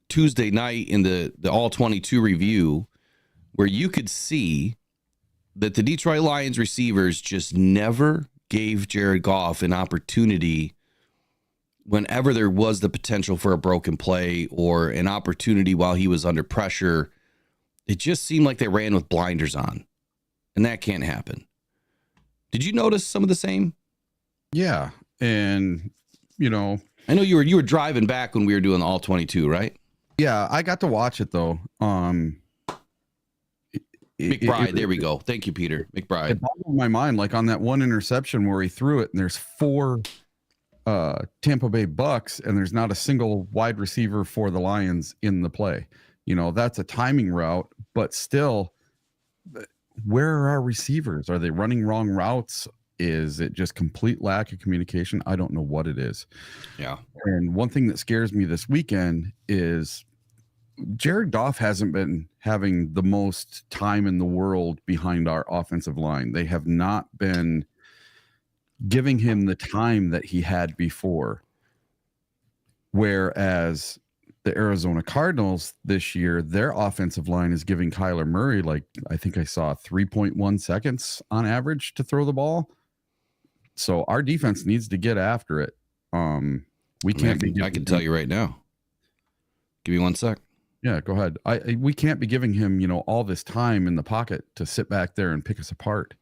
Tuesday night in the All 22 review where you could see that the Detroit Lions receivers just never gave Jared Goff an opportunity whenever there was the potential for a broken play or an opportunity while he was under pressure. It just seemed like they ran with blinders on. and that can't happen. Did you notice some of the same? Yeah. And, you know, I know you were driving back when we were doing the all 22, right? yeah, I got to watch it though. McBride, there we go. Thank you, Peter. McBride. It boggled my mind, like on that one interception where he threw it, and there's 4 Tampa Bay Bucks, and there's not a single wide receiver for the Lions in the play. You know, that's a timing route, but still, where are our receivers? Are they running wrong routes? Is it just complete lack of communication? I don't know what it is. Yeah. And one thing that scares me this weekend is Jared Goff hasn't been having the most time in the world behind our offensive line. They have not been giving him the time that he had before. Whereas the Arizona Cardinals this year, their offensive line is giving Kyler Murray, like, I think I saw 3.1 seconds on average to throw the ball. So our defense needs to get after it. We can't I can tell you right now. Give me 1 sec. Yeah, go ahead. We can't be giving him, you know, all this time in the pocket to sit back there and pick us apart.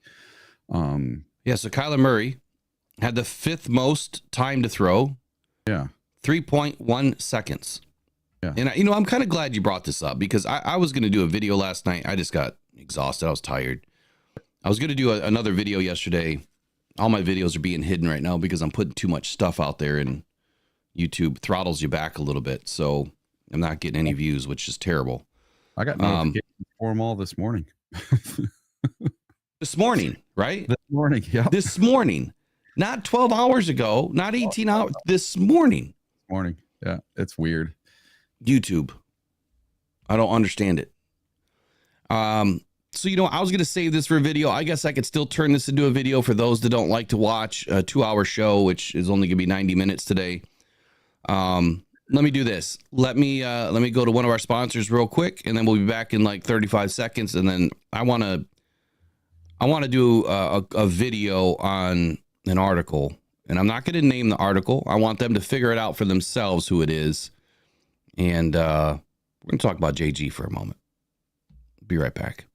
Yeah, so Kyler Murray had the 5th most time to throw. Yeah. 3.1 seconds. Yeah. And, I'm kind of glad you brought this up because I was going to do a video last night. I just got exhausted. I was tired. I was going to do another video yesterday. All my videos are being hidden right now because I'm putting too much stuff out there and YouTube throttles you back a little bit. So I'm not getting any views, which is terrible. I got notifications for them all this morning. This morning, right? This morning, yeah. This morning. Not 12 hours ago, not 18 hours. This morning. Morning. Yeah, it's weird. YouTube. I don't understand it. So, I was going to save this for a video. I guess I could still turn this into a video for those that don't like to watch a 2-hour show, which is only going to be 90 minutes today. Let me do this. Let me go to one of our sponsors real quick, and then we'll be back in like 35 seconds. And then I want to do a video on an article, and I'm not going to name the article. I want them to figure it out for themselves who it is. And we're going to talk about JG for a moment. Be right back.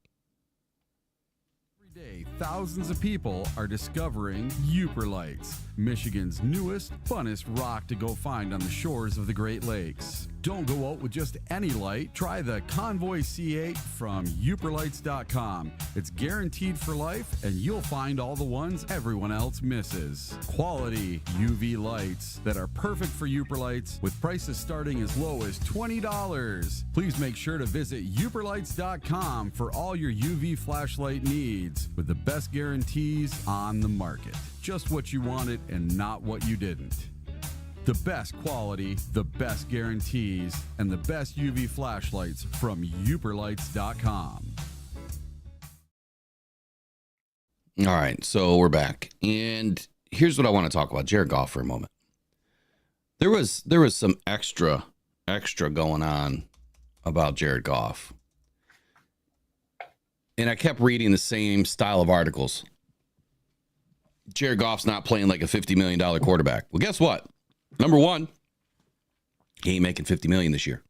Thousands of people are discovering Uper Lights, Michigan's newest, funnest rock to go find on the shores of the Great Lakes. Don't go out with just any light. Try the Convoy C8 from uperlights.com. It's guaranteed for life, and you'll find all the ones everyone else misses. Quality UV lights that are perfect for Uper Lights with prices starting as low as $20. Please make sure to visit uperlights.com for all your UV flashlight needs with the best guarantees on the market. Just what you wanted and not what you didn't. The best quality, the best guarantees, and the best UV flashlights from uperlights.com. All right, so we're back. And here's what I want to talk about. Jared Goff for a moment. There was some extra going on about Jared Goff. And I kept reading the same style of articles. Jared Goff's not playing like a $50 million quarterback. Well, guess what? Number one, he ain't making $50 million this year.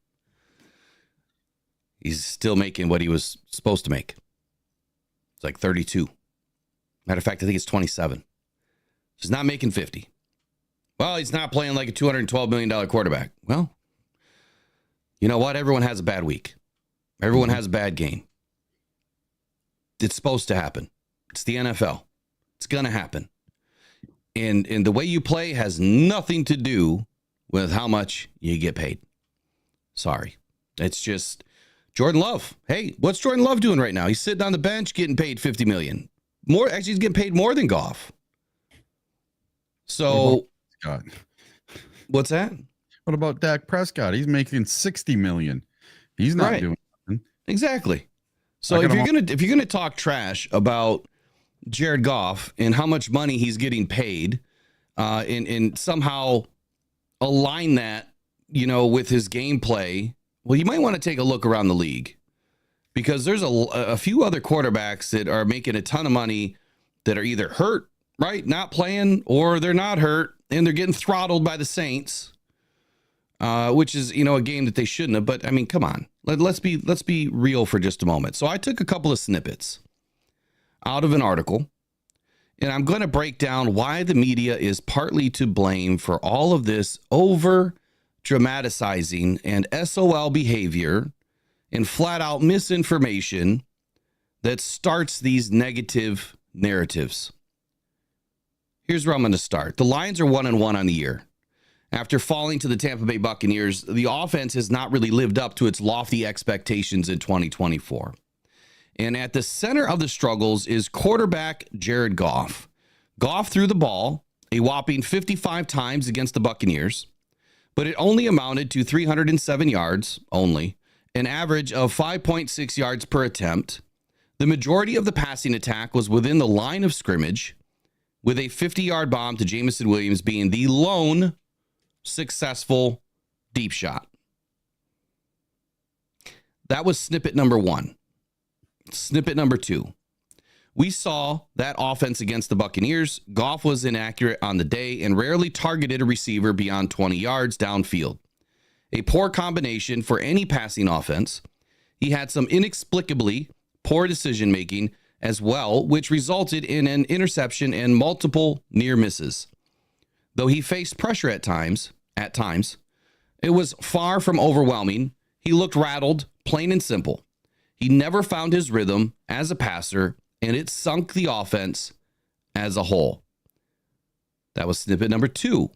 He's still making what he was supposed to make. It's like 32. Matter of fact, I think it's 27. He's not making 50. Well, he's not playing like a $212 million quarterback. Well, you know what? Everyone has a bad week. Everyone has a bad game. It's supposed to happen. It's the NFL. It's going to happen. And the way you play has nothing to do with how much you get paid. Sorry. It's just Jordan Love. Hey, what's Jordan Love doing right now? He's sitting on the bench getting paid $50 million. More, actually, he's getting paid more than Goff. So, what's that? What about Dak Prescott? He's making $60 million. He's not doing nothing. Exactly. So if you're gonna talk trash about Jared Goff and how much money he's getting paid, and somehow align that, with his gameplay, well, you might want to take a look around the league, because there's a few other quarterbacks that are making a ton of money that are either hurt, right, not playing, or they're not hurt and they're getting throttled by the Saints, which is a game that they shouldn't have. But I mean, come on, let's be real for just a moment. So I took a couple of snippets. out of an article, and I'm going to break down why the media is partly to blame for all of this over dramatizing and SOL behavior and flat out misinformation that starts these negative narratives. Here's where I'm going to start. The Lions are 1-1 on the year. After falling to the Tampa Bay Buccaneers, the offense has not really lived up to its lofty expectations in 2024. And at the center of the struggles is quarterback Jared Goff. Goff threw the ball a whopping 55 times against the Buccaneers, but it only amounted to 307 yards only, an average of 5.6 yards per attempt. The majority of the passing attack was within the line of scrimmage, with a 50-yard bomb to Jameson Williams being the lone successful deep shot. That was snippet number one. Snippet number two. We saw that offense against the Buccaneers. Goff was inaccurate on the day and rarely targeted a receiver beyond 20 yards downfield. A poor combination for any passing offense. He had some inexplicably poor decision-making as well, which resulted in an interception and multiple near misses. Though he faced pressure at times, it was far from overwhelming. He looked rattled, plain and simple. He never found his rhythm as a passer, and it sunk the offense as a whole. That was snippet number two.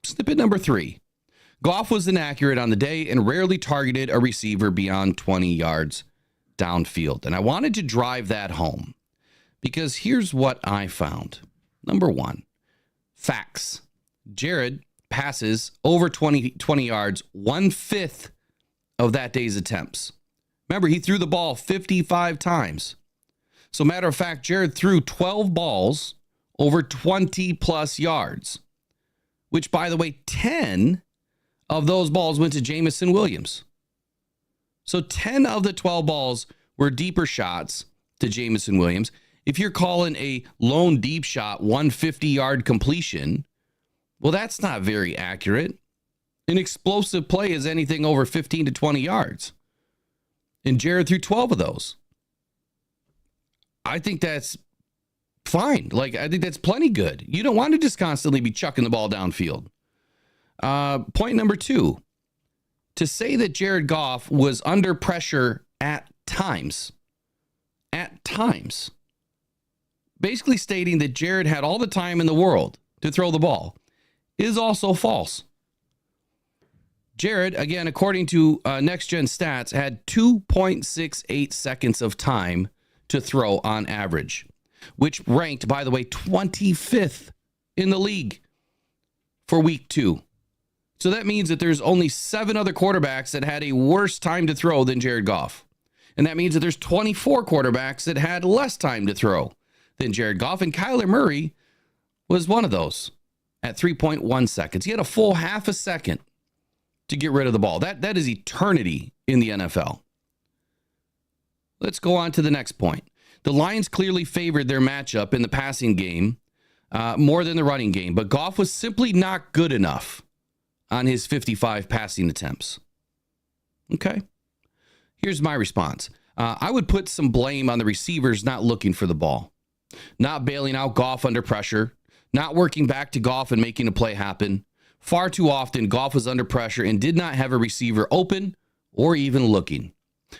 Snippet number three. Goff was inaccurate on the day and rarely targeted a receiver beyond 20 yards downfield. And I wanted to drive that home because here's what I found. Number one, facts. Jared passes over 20 yards, 1/5 of that day's attempts. Remember, he threw the ball 55 times. So matter of fact, Jared threw 12 balls over 20 plus yards, which, by the way, 10 of those balls went to Jameson Williams. So 10 of the 12 balls were deeper shots to Jameson Williams. If you're calling a lone deep shot 150-yard completion, well, that's not very accurate. An explosive play is anything over 15 to 20 yards. And Jared threw 12 of those. I think that's fine. I think that's plenty good. You don't want to just constantly be chucking the ball downfield. Point number two, to say that Jared Goff was under pressure at times, basically stating that Jared had all the time in the world to throw the ball, is also false. Jared, again, according to Next Gen Stats, had 2.68 seconds of time to throw on average, which ranked, by the way, 25th in the league for week 2. So that means that there's only 7 other quarterbacks that had a worse time to throw than Jared Goff. And that means that there's 24 quarterbacks that had less time to throw than Jared Goff. And Kyler Murray was one of those at 3.1 seconds. He had a full half a second to get rid of the ball. That is eternity in the NFL. Let's go on to the next point. The Lions clearly favored their matchup in the passing game more than the running game, but Goff was simply not good enough on his 55 passing attempts. Okay. Here's my response. I would put some blame on the receivers not looking for the ball, not bailing out Goff under pressure, not working back to Goff and making a play happen. Far too often, Goff was under pressure and did not have a receiver open or even looking.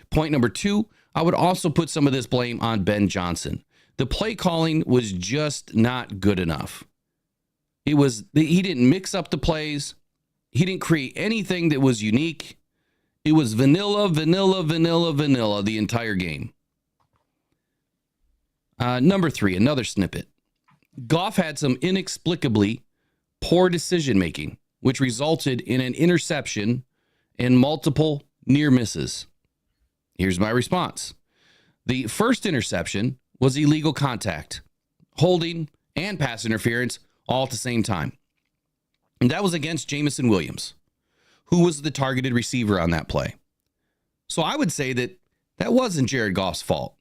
Point number 2, I would also put some of this blame on Ben Johnson. The play calling was just not good enough. He didn't mix up the plays. He didn't create anything that was unique. It was vanilla the entire game. Number 3, another snippet. Goff had some inexplicably poor decision-making, which resulted in an interception and multiple near misses. Here's my response. The first interception was illegal contact, holding, and pass interference all at the same time. And that was against Jameson Williams, who was the targeted receiver on that play. So I would say that wasn't Jared Goff's fault.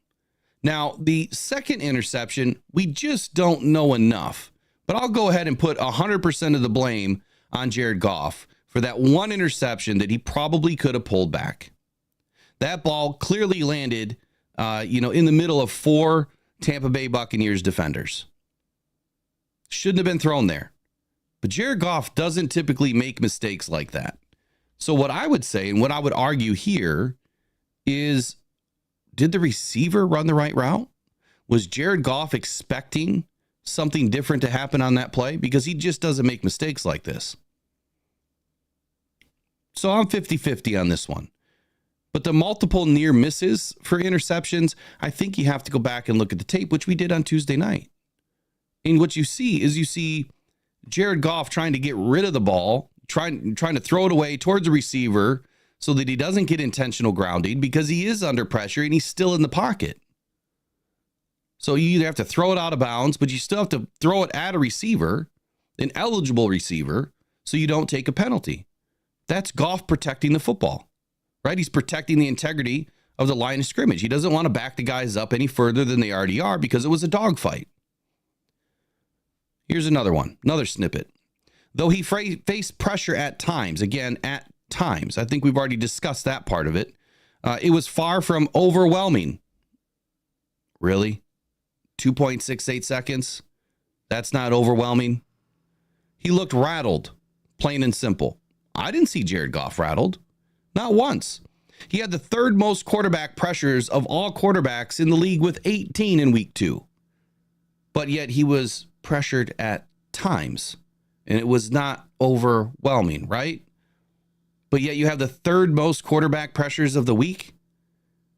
Now, the second interception, we just don't know enough. But I'll go ahead and put 100% of the blame on Jared Goff for that one interception that he probably could have pulled back. That ball clearly landed, in the middle of 4 Tampa Bay Buccaneers defenders. Shouldn't have been thrown there. But Jared Goff doesn't typically make mistakes like that. So what I would say and what I would argue here is, did the receiver run the right route? Was Jared Goff expecting something different to happen on that play? Because he just doesn't make mistakes like this. So I'm 50-50 on this one. But the multiple near misses for interceptions, I think you have to go back and look at the tape, which we did on Tuesday night. And what you see Jared Goff trying to get rid of the ball, trying to throw it away towards the receiver so that he doesn't get intentional grounding because he is under pressure and he's still in the pocket. So you either have to throw it out of bounds, but you still have to throw it at a receiver, an eligible receiver, so you don't take a penalty. That's Goff protecting the football, right? He's protecting the integrity of the line of scrimmage. He doesn't want to back the guys up any further than they already are because it was a dogfight. Here's another one, another snippet. Though he faced pressure at times, again, at times, I think we've already discussed that part of it, it was far from overwhelming. Really? 2.68 seconds? That's not overwhelming? He looked rattled, plain and simple. I didn't see Jared Goff rattled. Not once. He had the third most quarterback pressures of all quarterbacks in the league with 18 in week 2. But yet he was pressured at times, and it was not overwhelming, right? But yet you have the third most quarterback pressures of the week.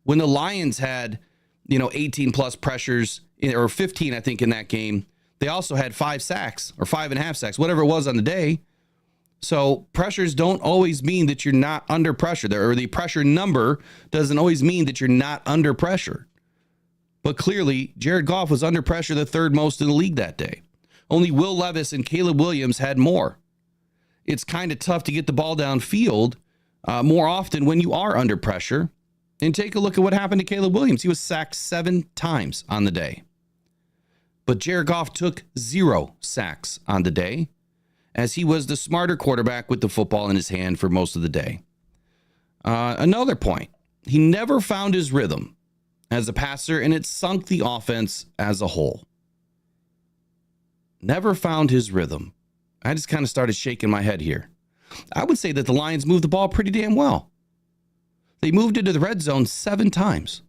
When the Lions had, 18 plus pressures, or 15, I think, in that game, they also had 5 sacks or 5.5 sacks, whatever it was on the day. So pressures don't always mean that you're not under pressure there, or the pressure number doesn't always mean that you're not under pressure. But clearly, Jared Goff was under pressure the third most in the league that day. Only Will Levis and Caleb Williams had more. It's kind of tough to get the ball downfield more often when you are under pressure. And take a look at what happened to Caleb Williams. He was sacked 7 times on the day. But Jared Goff took 0 sacks on the day, as he was the smarter quarterback with the football in his hand for most of the day. Another point, he never found his rhythm as a passer, and it sunk the offense as a whole. Never found his rhythm. I just kind of started shaking my head here. I would say that the Lions moved the ball pretty damn well. They moved into the red zone 7 times,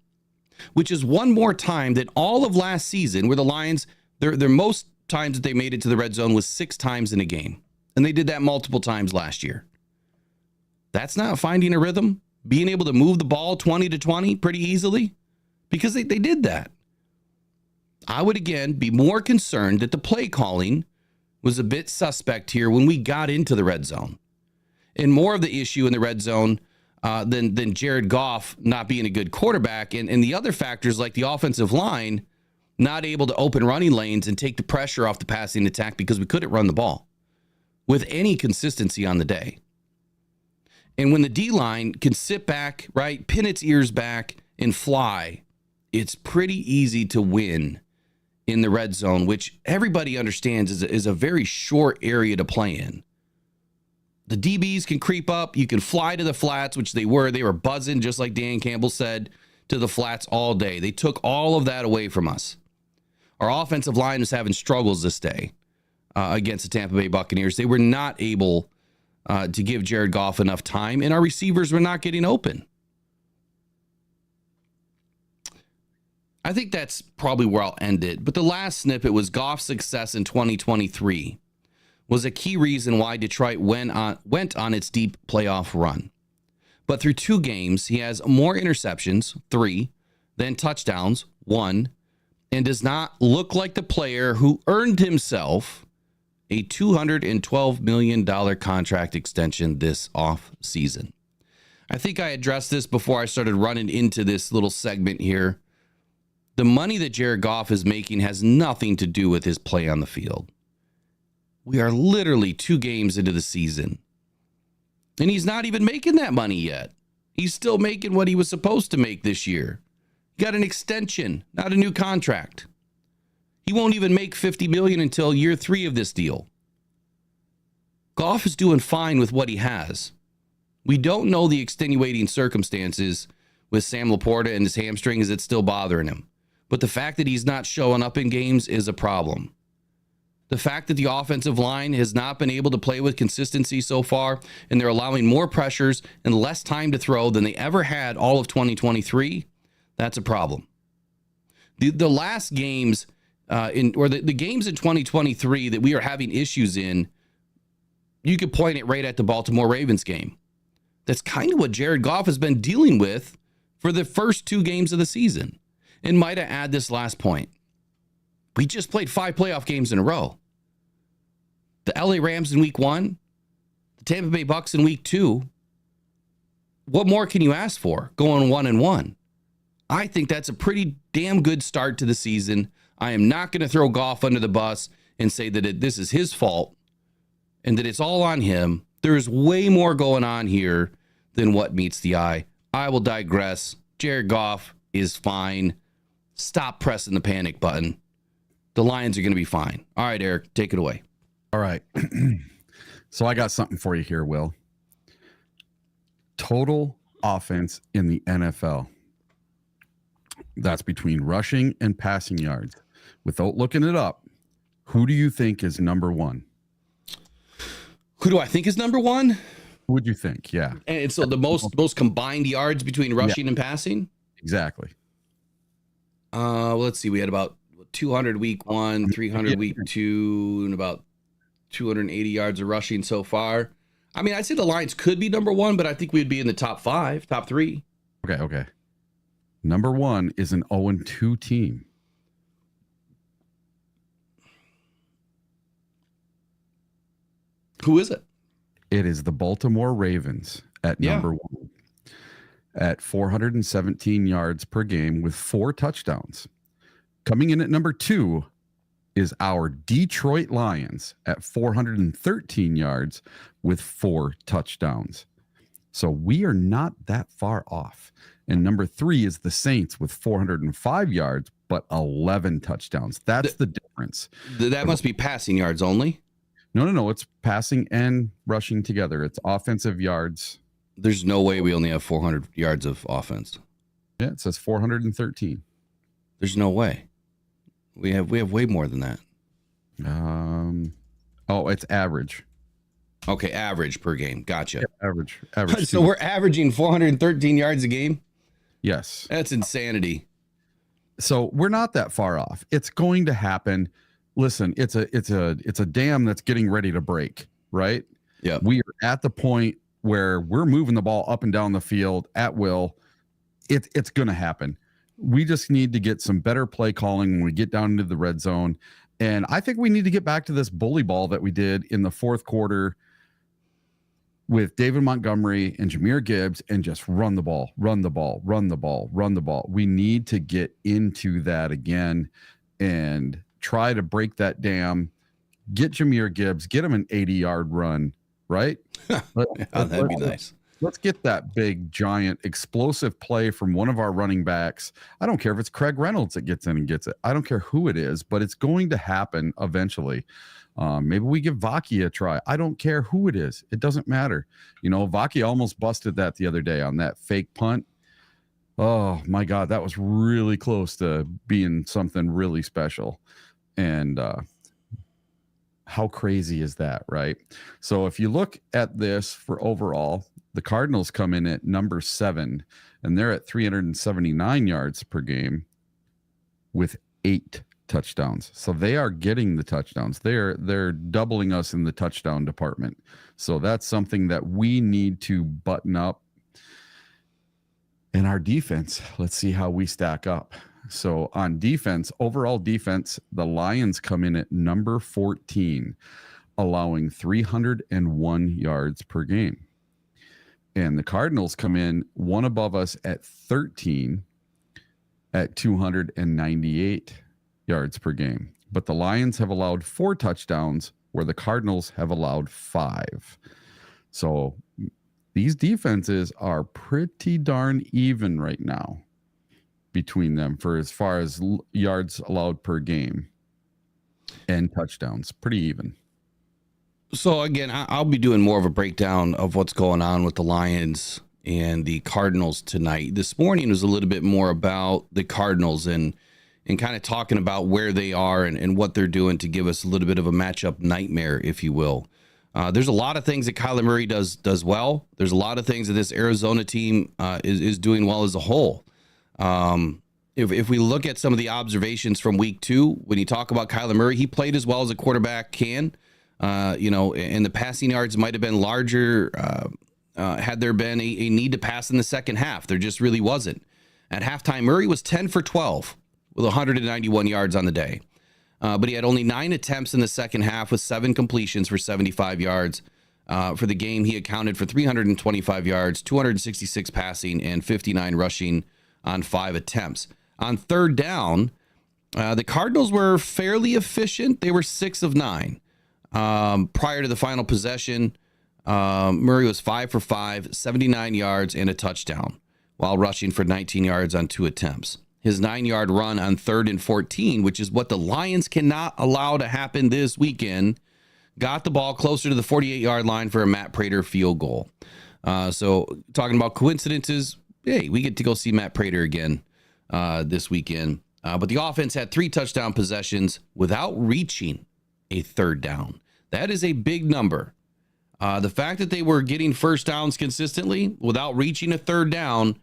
which is one more time than all of last season, where the Lions, their most times that they made it to the red zone was 6 times in a game. And they did that multiple times last year. That's not finding a rhythm, being able to move the ball 20-20 pretty easily, because they did that. I would, again, be more concerned that the play calling was a bit suspect here when we got into the red zone. And more of the issue in the red zone than Jared Goff not being a good quarterback, and the other factors like the offensive line not able to open running lanes and take the pressure off the passing attack because we couldn't run the ball with any consistency on the day. And when the D-line can sit back, right, pin its ears back and fly, it's pretty easy to win in the red zone, which everybody understands is a very short area to play in. The DBs can creep up. You can fly to the flats, which they were. They were buzzing, just like Dan Campbell said, to the flats all day. They took all of that away from us. Our offensive line was having struggles this day against the Tampa Bay Buccaneers. They were not able to give Jared Goff enough time, and our receivers were not getting open. I think that's probably where I'll end it. But the last snippet was Goff's success in 2023 was a key reason why Detroit went on its deep playoff run. But through 2 games, he has more interceptions, 3, than touchdowns, 1, and does not look like the player who earned himself a $212 million contract extension this offseason. I think I addressed this before I started running into this little segment here. The money that Jared Goff is making has nothing to do with his play on the field. We are literally 2 games into the season, and he's not even making that money yet. He's still making what he was supposed to make this year. He got an extension, not a new contract. He won't even make $50 million until year 3 of this deal. Goff is doing fine with what he has. We don't know the extenuating circumstances with Sam Laporta and his hamstring. Is it still bothering him? but the fact that he's not showing up in games is a problem. The fact that the offensive line has not been able to play with consistency so far, and they're allowing more pressures and less time to throw than they ever had all of 2023, that's a problem. The last games the games in 2023 that we are having issues in, you could point it right at the Baltimore Ravens game. That's kind of what Jared Goff has been dealing with for the first 2 games of the season. And might I add this last point. We just played 5 playoff games in a row. The LA Rams in week 1, the Tampa Bay Bucks in week 2. What more can you ask for going 1-1? I think that's a pretty damn good start to the season. I am not going to throw Goff under the bus and say that this is his fault and that it's all on him. There's way more going on here than what meets the eye. I will digress. Jared Goff is fine. Stop pressing the panic button. The Lions are going to be fine. All right, Eric, take it away. All right. So I got something for you here, Will. Total offense in the NFL. That's between rushing and passing yards. Without looking it up, who do you think is number 1? Who do I think is number 1? Who would you think? Yeah. And so the most combined yards between rushing and passing? Exactly. Let's see. We had about 200 week 1, 300 week 2, and about 280 yards of rushing so far. I mean, I'd say the Lions could be number 1, but I think we'd be in the top 5, top 3. Okay. Number 1 is an 0-2 team. Who is it? It is the Baltimore Ravens at number 1 at 417 yards per game with 4 touchdowns. Coming in at number 2 is our Detroit Lions at 413 yards with 4 touchdowns. So we are not that far off. And number 3 is the Saints with 405 yards, but 11 touchdowns. That's the difference. That must be passing yards only. No. It's passing and rushing together. It's offensive yards. There's no way we only have 400 yards of offense. Yeah, it says 413. There's no way. We have way more than that. It's average. Okay, average per game. Gotcha. Yeah, average. So we're averaging 413 yards a game? Yes. That's insanity. So we're not that far off. It's going to happen. Listen, it's a dam that's getting ready to break, right? Yeah. We are at the point where we're moving the ball up and down the field at will. It's going to happen. We just need to get some better play calling when we get down into the red zone. And I think we need to get back to this bully ball that we did in the fourth quarter with David Montgomery and Jahmyr Gibbs and just run the ball. We need to get into that again and try to break that dam, get Jahmyr Gibbs, get him an 80-yard run, right? That'd be nice. Let's get that big, giant, explosive play from one of our running backs. I don't care if it's Craig Reynolds that gets in and gets it. I don't care who it is, but it's going to happen eventually. Maybe we give Vaki a try. I don't care who it is. It doesn't matter. Vaki almost busted that the other day on that fake punt. Oh, my God. That was really close to being something really special. And how crazy is that, right? So if you look at this for overall, the Cardinals come in at number 7, and they're at 379 yards per game with 8 touchdowns. So they are getting the touchdowns. They're doubling us in the touchdown department. So that's something that we need to button up. And our defense, let's see how we stack up. So on defense, overall defense, the Lions come in at number 14, allowing 301 yards per game. And the Cardinals come in one above us at 13 at 298 yards per game. But the Lions have allowed 4 touchdowns where the Cardinals have allowed 5. So these defenses are pretty darn even right now between them for as far as yards allowed per game and touchdowns. Pretty even. So again, I'll be doing more of a breakdown of what's going on with the Lions and the Cardinals tonight. This morning was a little bit more about the Cardinals, and and kind of talking about where they are and what they're doing to give us a little bit of a matchup nightmare, if you will. There's a lot of things that Kyler Murray does well. There's a lot of things that this Arizona team is doing well as a whole. If we look at some of the observations from week 2, when you talk about Kyler Murray, he played as well as a quarterback can. And the passing yards might have been larger had there been a need to pass in the second half. There just really wasn't. At halftime, Murray was 10 for 12 with 191 yards on the day. But he had only 9 attempts in the second half with 7 completions for 75 yards. For the game, he accounted for 325 yards, 266 passing, and 59 rushing on 5 attempts. On third down, the Cardinals were fairly efficient. They were 6 of 9. Prior to the final possession, Murray was 5 for 5, 79 yards, and a touchdown, while rushing for 19 yards on 2 attempts. His 9-yard run on 3rd and 14, which is what the Lions cannot allow to happen this weekend, got the ball closer to the 48-yard line for a Matt Prater field goal. So talking about coincidences, hey, we get to go see Matt Prater again this weekend. But the offense had 3 touchdown possessions without reaching a third down. That is a big number. The fact that they were getting first downs consistently without reaching a third down,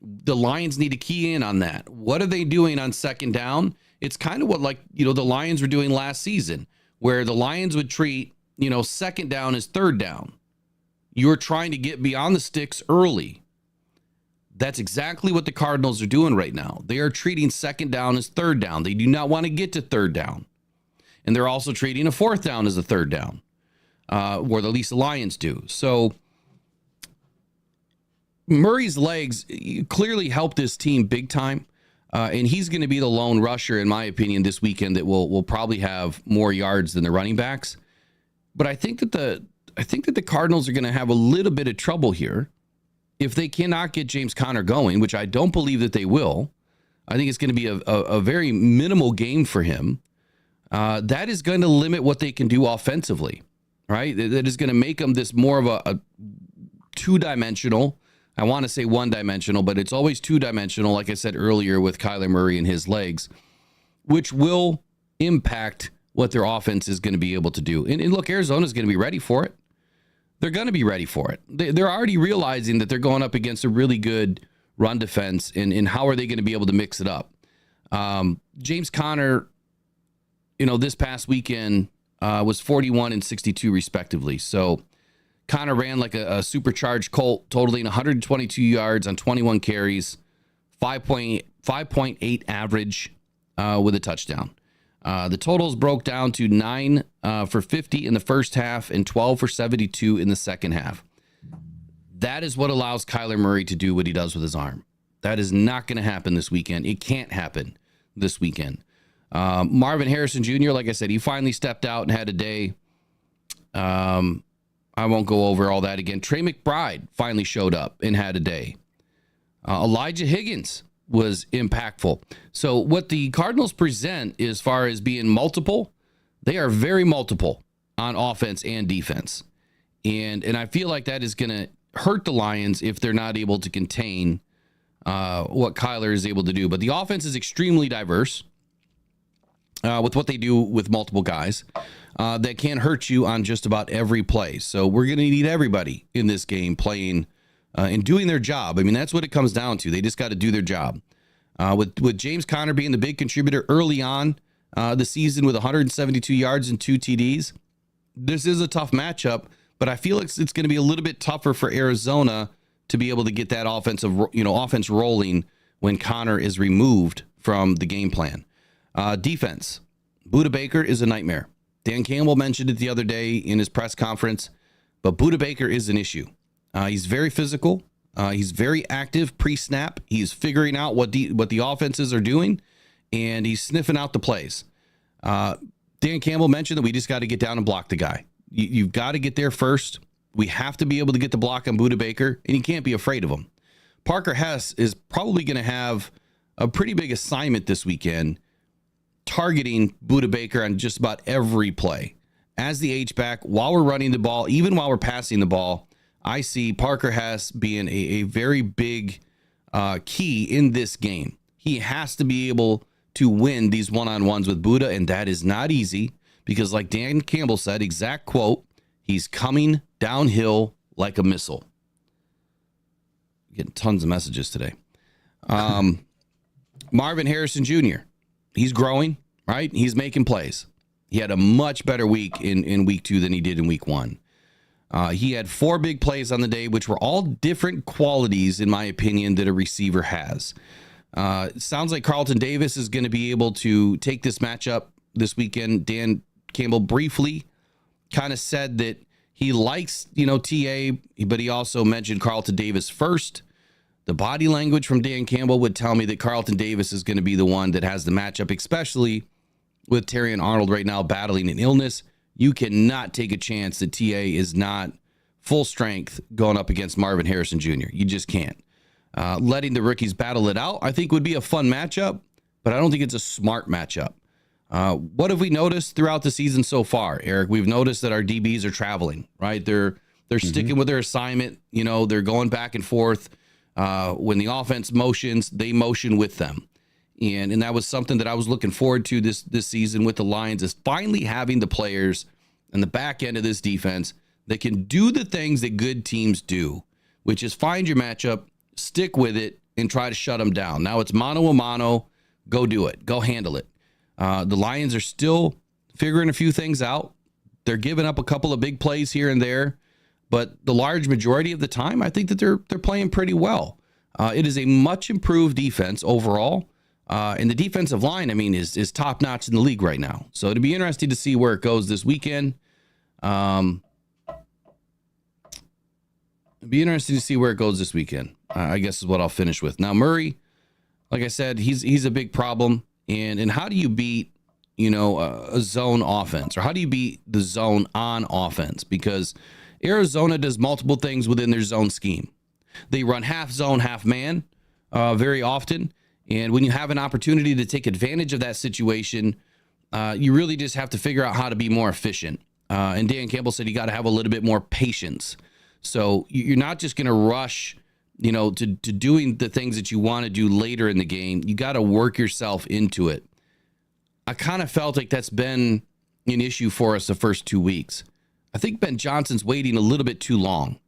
the Lions need to key in on that. What are they doing on second down? It's kind of what the Lions were doing last season, where the Lions would treat, second down as third down. You're trying to get beyond the sticks early. That's exactly what the Cardinals are doing right now. They are treating second down as third down. They do not want to get to third down. And they're also treating a fourth down as a third down, or at least the Lions do. So Murray's legs clearly helped this team big time. And he's going to be the lone rusher, in my opinion, this weekend that will probably have more yards than the running backs. But I think that the Cardinals are going to have a little bit of trouble here if they cannot get James Conner going, which I don't believe that they will. I think it's going to be a very minimal game for him. That is going to limit what they can do offensively, right? That is going to make them this more of a two-dimensional. I want to say one-dimensional, but it's always two-dimensional, like I said earlier, with Kyler Murray and his legs, which will impact what their offense is going to be able to do. And look, Arizona's going to be ready for it. They're going to be ready for it. They're already realizing that they're going up against a really good run defense, and how are they going to be able to mix it up? James Conner, this past weekend was 41 and 62 respectively. So Conner ran like a supercharged Colt, totaling 122 yards on 21 carries, 5.8 average with a touchdown. The totals broke down to 9 for 50 in the first half and 12 for 72 in the second half. That is what allows Kyler Murray to do what he does with his arm. That is not going to happen this weekend. It can't happen this weekend. Marvin Harrison Jr., like I said, he finally stepped out and had a day. I won't go over all that again. Trey McBride finally showed up and had a day. Elijah Higgins was impactful. So what the Cardinals present as far as being multiple, they are very multiple on offense and defense. And I feel like that is going to hurt the Lions if they're not able to contain what Kyler is able to do. But the offense is extremely diverse with what they do with multiple guys. That can hurt you on just about every play. So we're going to need everybody in this game playing and doing their job. I mean, that's what it comes down to. They just got to do their job. With James Conner being the big contributor early on the season with 172 yards and 2 TDs, this is a tough matchup, but I feel it's going to be a little bit tougher for Arizona to be able to get that offense rolling when Conner is removed from the game plan. Defense. Budda Baker is a nightmare. Dan Campbell mentioned it the other day in his press conference, but Budda Baker is an issue. He's very physical. He's very active pre-snap. He's figuring out what the offenses are doing, and he's sniffing out the plays. Dan Campbell mentioned that we just got to get down and block the guy. You've got to get there first. We have to be able to get the block on Budda Baker, and you can't be afraid of him. Parker Hess is probably going to have a pretty big assignment this weekend, targeting Budda Baker on just about every play. As the H-back, while we're running the ball, even while we're passing the ball, I see Parker Hess being a very big key in this game. He has to be able to win these one-on-ones with Buddha, and that is not easy because, like Dan Campbell said, exact quote, he's coming downhill like a missile. Getting tons of messages today. Marvin Harrison Jr., he's growing, right? He's making plays. He had a much better week in week 2 than he did in week 1. He had 4 big plays on the day, which were all different qualities, in my opinion, that a receiver has. It sounds like Carlton Davis is going to be able to take this matchup this weekend. Dan Campbell briefly kind of said that he likes, TA, but he also mentioned Carlton Davis first. The body language from Dan Campbell would tell me that Carlton Davis is going to be the one that has the matchup, especially with Terry and Arnold right now battling an illness. You cannot take a chance that TA is not full strength going up against Marvin Harrison Jr. You just can't. Letting the rookies battle it out, I think, would be a fun matchup, but I don't think it's a smart matchup. What have we noticed throughout the season so far, Eric? We've noticed that our DBs are traveling, right? They're sticking with their assignment. They're going back and forth. When the offense motions, they motion with them. And that was something that I was looking forward to this season with the Lions, is finally having the players on the back end of this defense that can do the things that good teams do, which is find your matchup, stick with it, and try to shut them down. Now it's mano a mano. Go do it. Go handle it. The Lions are still figuring a few things out. They're giving up a couple of big plays here and there, but the large majority of the time, I think that they're playing pretty well. It is a much improved defense overall. And the defensive line, is top notch in the league right now. So it'd be interesting to see where it goes this weekend. I guess is what I'll finish with. Now, Murray, like I said, he's a big problem. And how do you beat, a zone offense, or how do you beat the zone on offense? Because Arizona does multiple things within their zone scheme. They run half zone, half man very often. And when you have an opportunity to take advantage of that situation, you really just have to figure out how to be more efficient. And Dan Campbell said you got to have a little bit more patience. So you're not just going to rush, to doing the things that you want to do later in the game. You got to work yourself into it. I kind of felt like that's been an issue for us the first 2 weeks. I think Ben Johnson's waiting a little bit too long.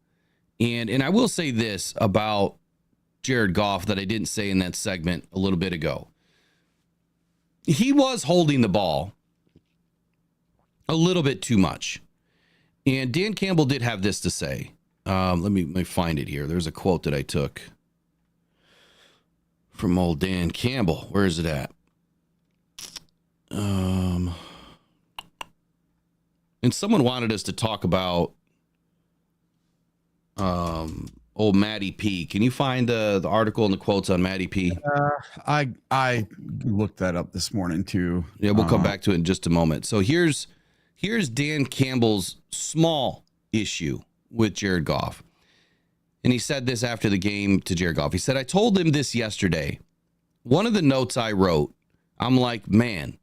And I will say this about Jared Goff that I didn't say in that segment a little bit ago. He was holding the ball a little bit too much. And Dan Campbell did have this to say. Let me find it here. There's a quote that I took from old Dan Campbell. Where is it at? And someone wanted us to talk about old Matty P. Can you find the article and the quotes on Matty P? I looked that up this morning too. Yeah, we'll come back to it in just a moment. So here's Dan Campbell's small issue with Jared Goff. And he said this after the game to Jared Goff. He said, I told him this yesterday. One of the notes I wrote, I'm like, man,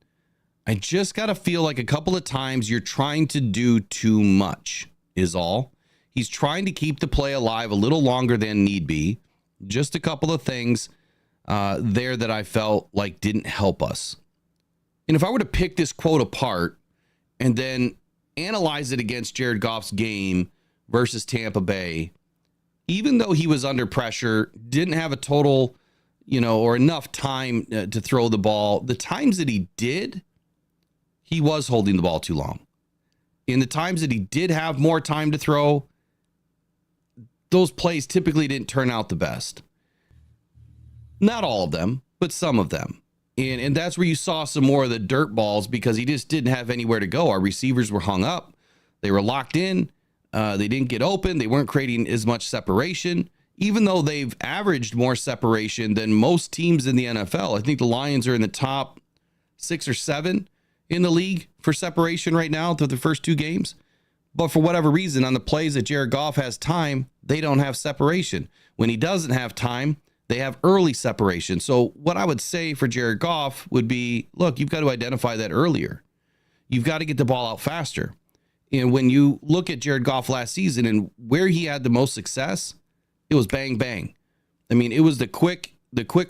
I just got to feel like a couple of times you're trying to do too much is all. He's trying to keep the play alive a little longer than need be. Just a couple of things there that I felt like didn't help us. And if I were to pick this quote apart and then analyze it against Jared Goff's game versus Tampa Bay, even though he was under pressure, didn't have a total, or enough time to throw the ball, the times that he did, he was holding the ball too long. In the times that he did have more time to throw, those plays typically didn't turn out the best. Not all of them, but some of them. And that's where you saw some more of the dirt balls because he just didn't have anywhere to go. Our receivers were hung up. They were locked in. They didn't get open. They weren't creating as much separation, even though they've averaged more separation than most teams in the NFL. I think the Lions are in the top 6 or 7 in the league for separation right now through the first 2 games. But for whatever reason, on the plays that Jared Goff has time, they don't have separation. When he doesn't have time, they have early separation. So what I would say for Jared Goff would be, look, you've got to identify that earlier. You've got to get the ball out faster. And when you look at Jared Goff last season and where he had the most success, it was bang, bang. It was the quick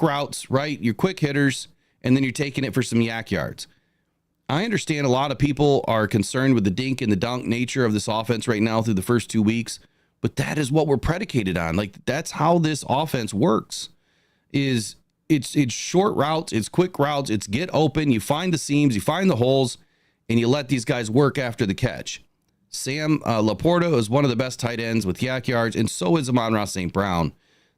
routes, right? Your quick hitters, and then you're taking it for some yak yards. I understand a lot of people are concerned with the dink and the dunk nature of this offense right now through the first 2 weeks, but that is what we're predicated on. Like, that's how this offense works. It's short routes, it's quick routes, it's get open, you find the seams, you find the holes, and you let these guys work after the catch. Sam Laporta is one of the best tight ends with yak yards, and so is Amon-Ra St. Brown.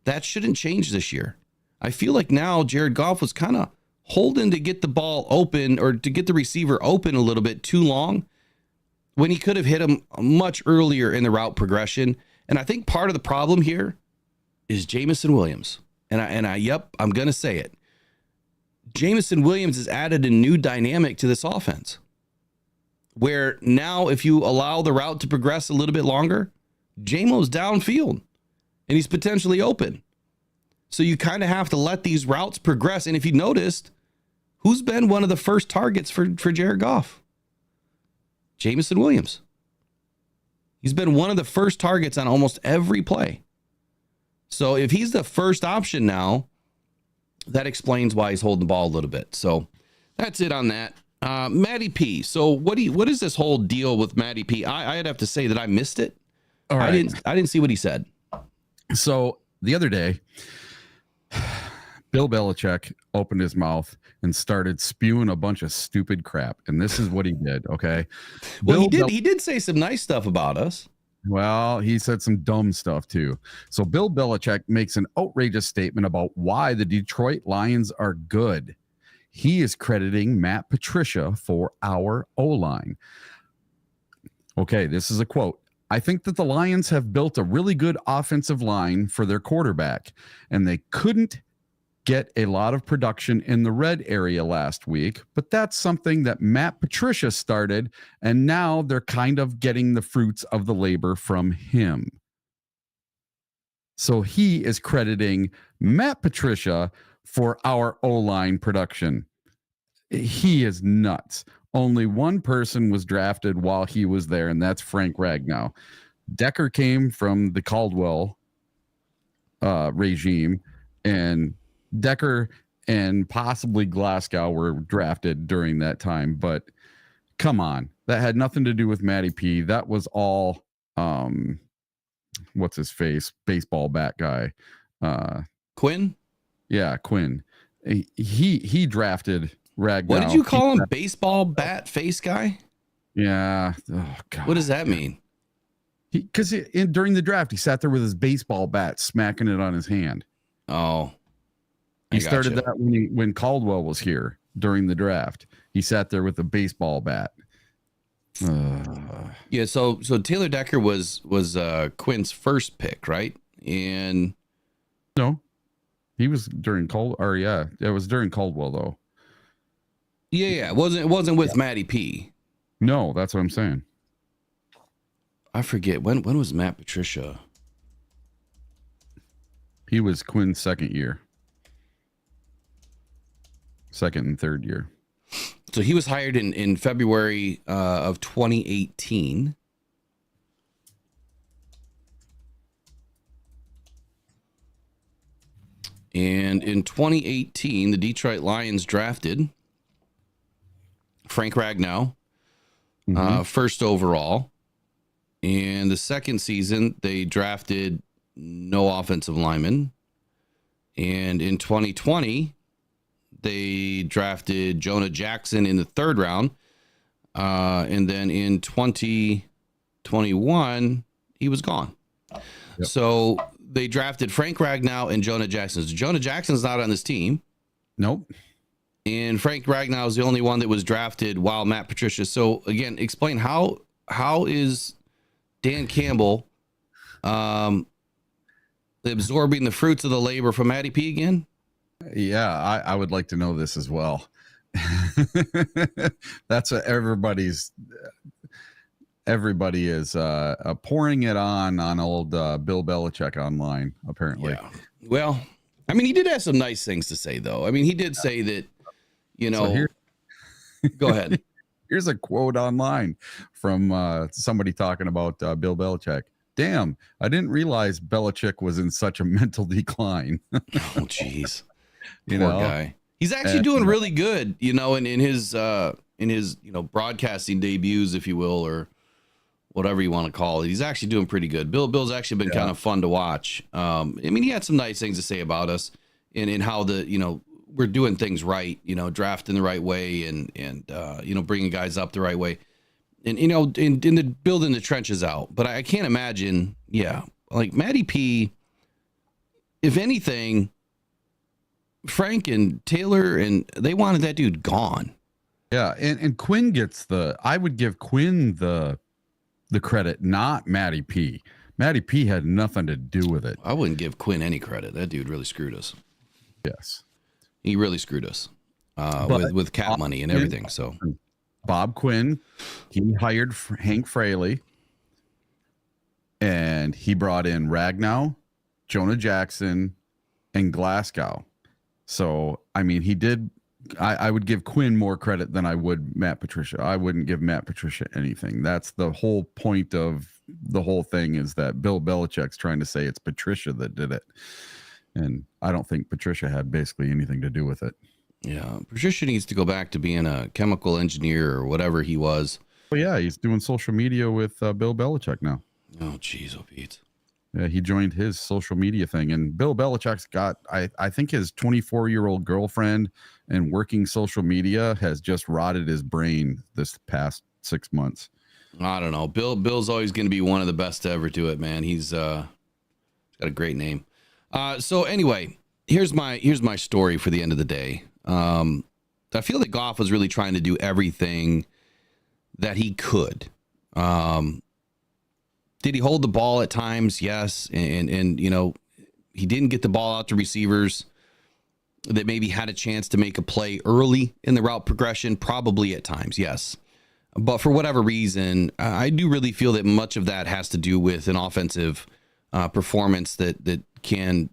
That shouldn't change this year. I feel like now Jared Goff was kind of holding to get the ball open or to get the receiver open a little bit too long when he could have hit him much earlier in the route progression. And I think part of the problem here is Jameson Williams. Yep, I'm going to say it. Jameson Williams has added a new dynamic to this offense, where now if you allow the route to progress a little bit longer, Jamo's downfield and he's potentially open. So you kind of have to let these routes progress. And if you noticed, who's been one of the first targets for Jared Goff? Jameson Williams. He's been one of the first targets on almost every play. So if he's the first option now, that explains why he's holding the ball a little bit. So that's it on that. Matty P. So what is this whole deal with Matty P? I'd have to say that I missed it. All right. I didn't see what he said. So the other day, Bill Belichick opened his mouth and started spewing a bunch of stupid crap. And this is what he did. Okay. Well, he did say some nice stuff about us. Well, he said some dumb stuff too. So Bill Belichick makes an outrageous statement about why the Detroit Lions are good. He is crediting Matt Patricia for our O-line. Okay, this is a quote. I think that the Lions have built a really good offensive line for their quarterback, and they couldn't get a lot of production in the red area last week, but that's something that Matt Patricia started, and now they're kind of getting the fruits of the labor from him. So he is crediting Matt Patricia for our O-line production. He is nuts. Only one person was drafted while he was there, and that's Frank Ragnow. Decker came from the Caldwell regime, and Decker and possibly Glasgow were drafted during that time. But come on, that had nothing to do with Matty P. That was all what's his face, baseball bat guy, Quinn. Yeah, Quinn. He drafted Ragnow. What did you call him? Baseball bat face guy? Yeah. Oh God. What does that mean? Because during the draft, he sat there with his baseball bat, smacking it on his hand. Oh, he started that when Caldwell was here during the draft. He sat there with a baseball bat. Yeah. So Taylor Decker was Quinn's first pick, right? And no, he was during it was during Caldwell though. Yeah. It wasn't with Matty P. No, that's what I'm saying. I forget when was Matt Patricia? He was Quinn's second and third year. So he was hired in February of 2018. And in 2018, the Detroit Lions drafted Frank Ragnow, first overall. And the second season, they drafted no offensive lineman. And in 2020, they drafted Jonah Jackson in the third round. And then in 2021, he was gone. Yep. So they drafted Frank Ragnow and Jonah Jackson. So Jonah Jackson's not on this team. Nope. And Frank Ragnow is the only one that was drafted while Matt Patricia. So again, explain how is Dan Campbell absorbing the fruits of the labor from Matty P again? Yeah, I would like to know this as well. That's what everybody is pouring it on old Bill Belichick online, apparently. Yeah. Well, I mean, he did have some nice things to say, though. I mean, he did say that, go ahead. Here's a quote online from somebody talking about Bill Belichick. Damn, I didn't realize Belichick was in such a mental decline. Oh, jeez. Poor guy. He's actually doing really good, you know, in his broadcasting debuts, if you will, or whatever you want to call it. He's actually doing pretty good. Bill's actually been kind of fun to watch. I mean, he had some nice things to say about us and how we're doing things right, you know, drafting the right way and bringing guys up the right way. And, you know, in the building the trenches out. But I can't imagine, like Matty P, if anything, Frank and Taylor, and they wanted that dude gone. Yeah, and Quinn I would give Quinn the credit, not Matty P. Matty P had nothing to do with it. I wouldn't give Quinn any credit. That dude really screwed us. Yes. He really screwed us with cap money and everything. So Bob Quinn, he hired Hank Fraley, and he brought in Ragnow, Jonah Jackson, and Glasgow. So, I mean, he did. I would give Quinn more credit than I would Matt Patricia. I wouldn't give Matt Patricia anything. That's the whole point of the whole thing, is that Bill Belichick's trying to say it's Patricia that did it. And I don't think Patricia had basically anything to do with it. Yeah, Patricia needs to go back to being a chemical engineer or whatever he was. Oh, yeah, he's doing social media with Bill Belichick now. Oh, jeez, Pete. Yeah, he joined his social media thing, and Bill Belichick's got, I think his 24-year-old girlfriend and working social media has just rotted his brain this past 6 months. I don't know. Bill's always going to be one of the best to ever do it, man. He's got a great name. So anyway, here's my story for the end of the day. I feel that Goff was really trying to do everything that he could. Did he hold the ball at times? Yes. And you know, he didn't get the ball out to receivers that maybe had a chance to make a play early in the route progression, probably at times. Yes. But for whatever reason, I do really feel that much of that has to do with an offensive performance that can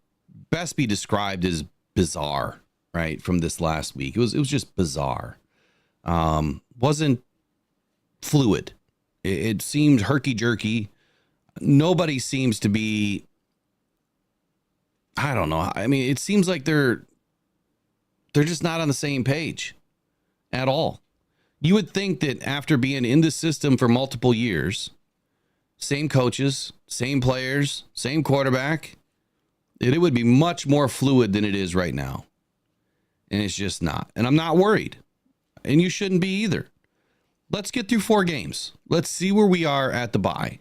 best be described as bizarre, right? From this last week. It was just bizarre. Wasn't fluid. It seemed herky-jerky. Nobody seems to be, I don't know. I mean, it seems like they're just not on the same page at all. You would think that after being in the system for multiple years, same coaches, same players, same quarterback, it would be much more fluid than it is right now. And it's just not. And I'm not worried. And you shouldn't be either. Let's get through 4 games. Let's see where we are at the bye.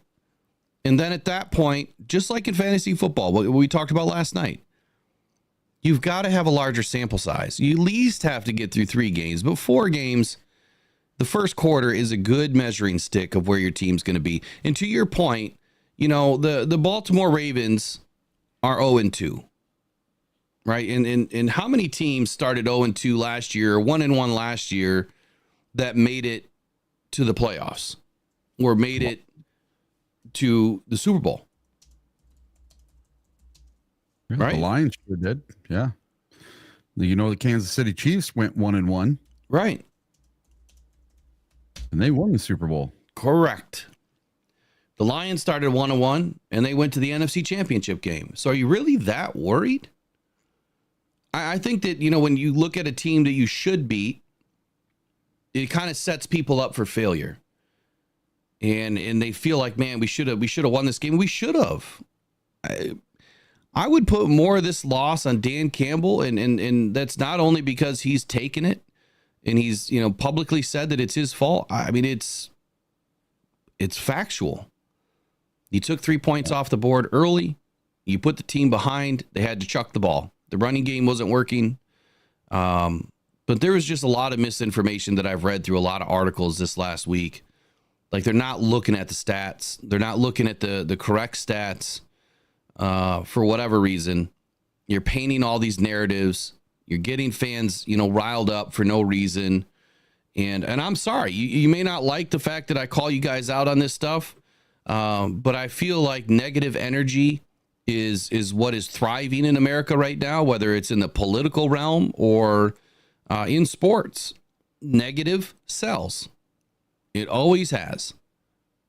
And then at that point, just like in fantasy football, what we talked about last night, you've got to have a larger sample size. You at least have to get through 3 games, but 4 games, the first quarter is a good measuring stick of where your team's going to be. And to your point, you know, the Baltimore Ravens are 0-2, right? And how many teams started 0-2 last year, 1-1 last year, that made it to the playoffs or made it to the Super Bowl? Yeah, right? The Lions sure did. Yeah. You know, the Kansas City Chiefs went 1-1. Right. And they won the Super Bowl. Correct. The Lions started 1-1 and they went to the NFC Championship game. So are you really that worried? I think that, you know, when you look at a team that you should beat, it kind of sets people up for failure. And they feel like, man, we should have won this game. We should have. I would put more of this loss on Dan Campbell, and that's not only because he's taken it and he's, you know, publicly said that it's his fault. I mean, it's factual. You took 3 points off the board early. You put the team behind. They had to chuck the ball. The running game wasn't working. But there was just a lot of misinformation that I've read through a lot of articles this last week. Like, they're not looking at the stats. They're not looking at the correct stats for whatever reason. You're painting all these narratives. You're getting fans, you know, riled up for no reason. And I'm sorry. You may not like the fact that I call you guys out on this stuff, but I feel like negative energy is what is thriving in America right now, whether it's in the political realm or in sports. Negative sells. It always has.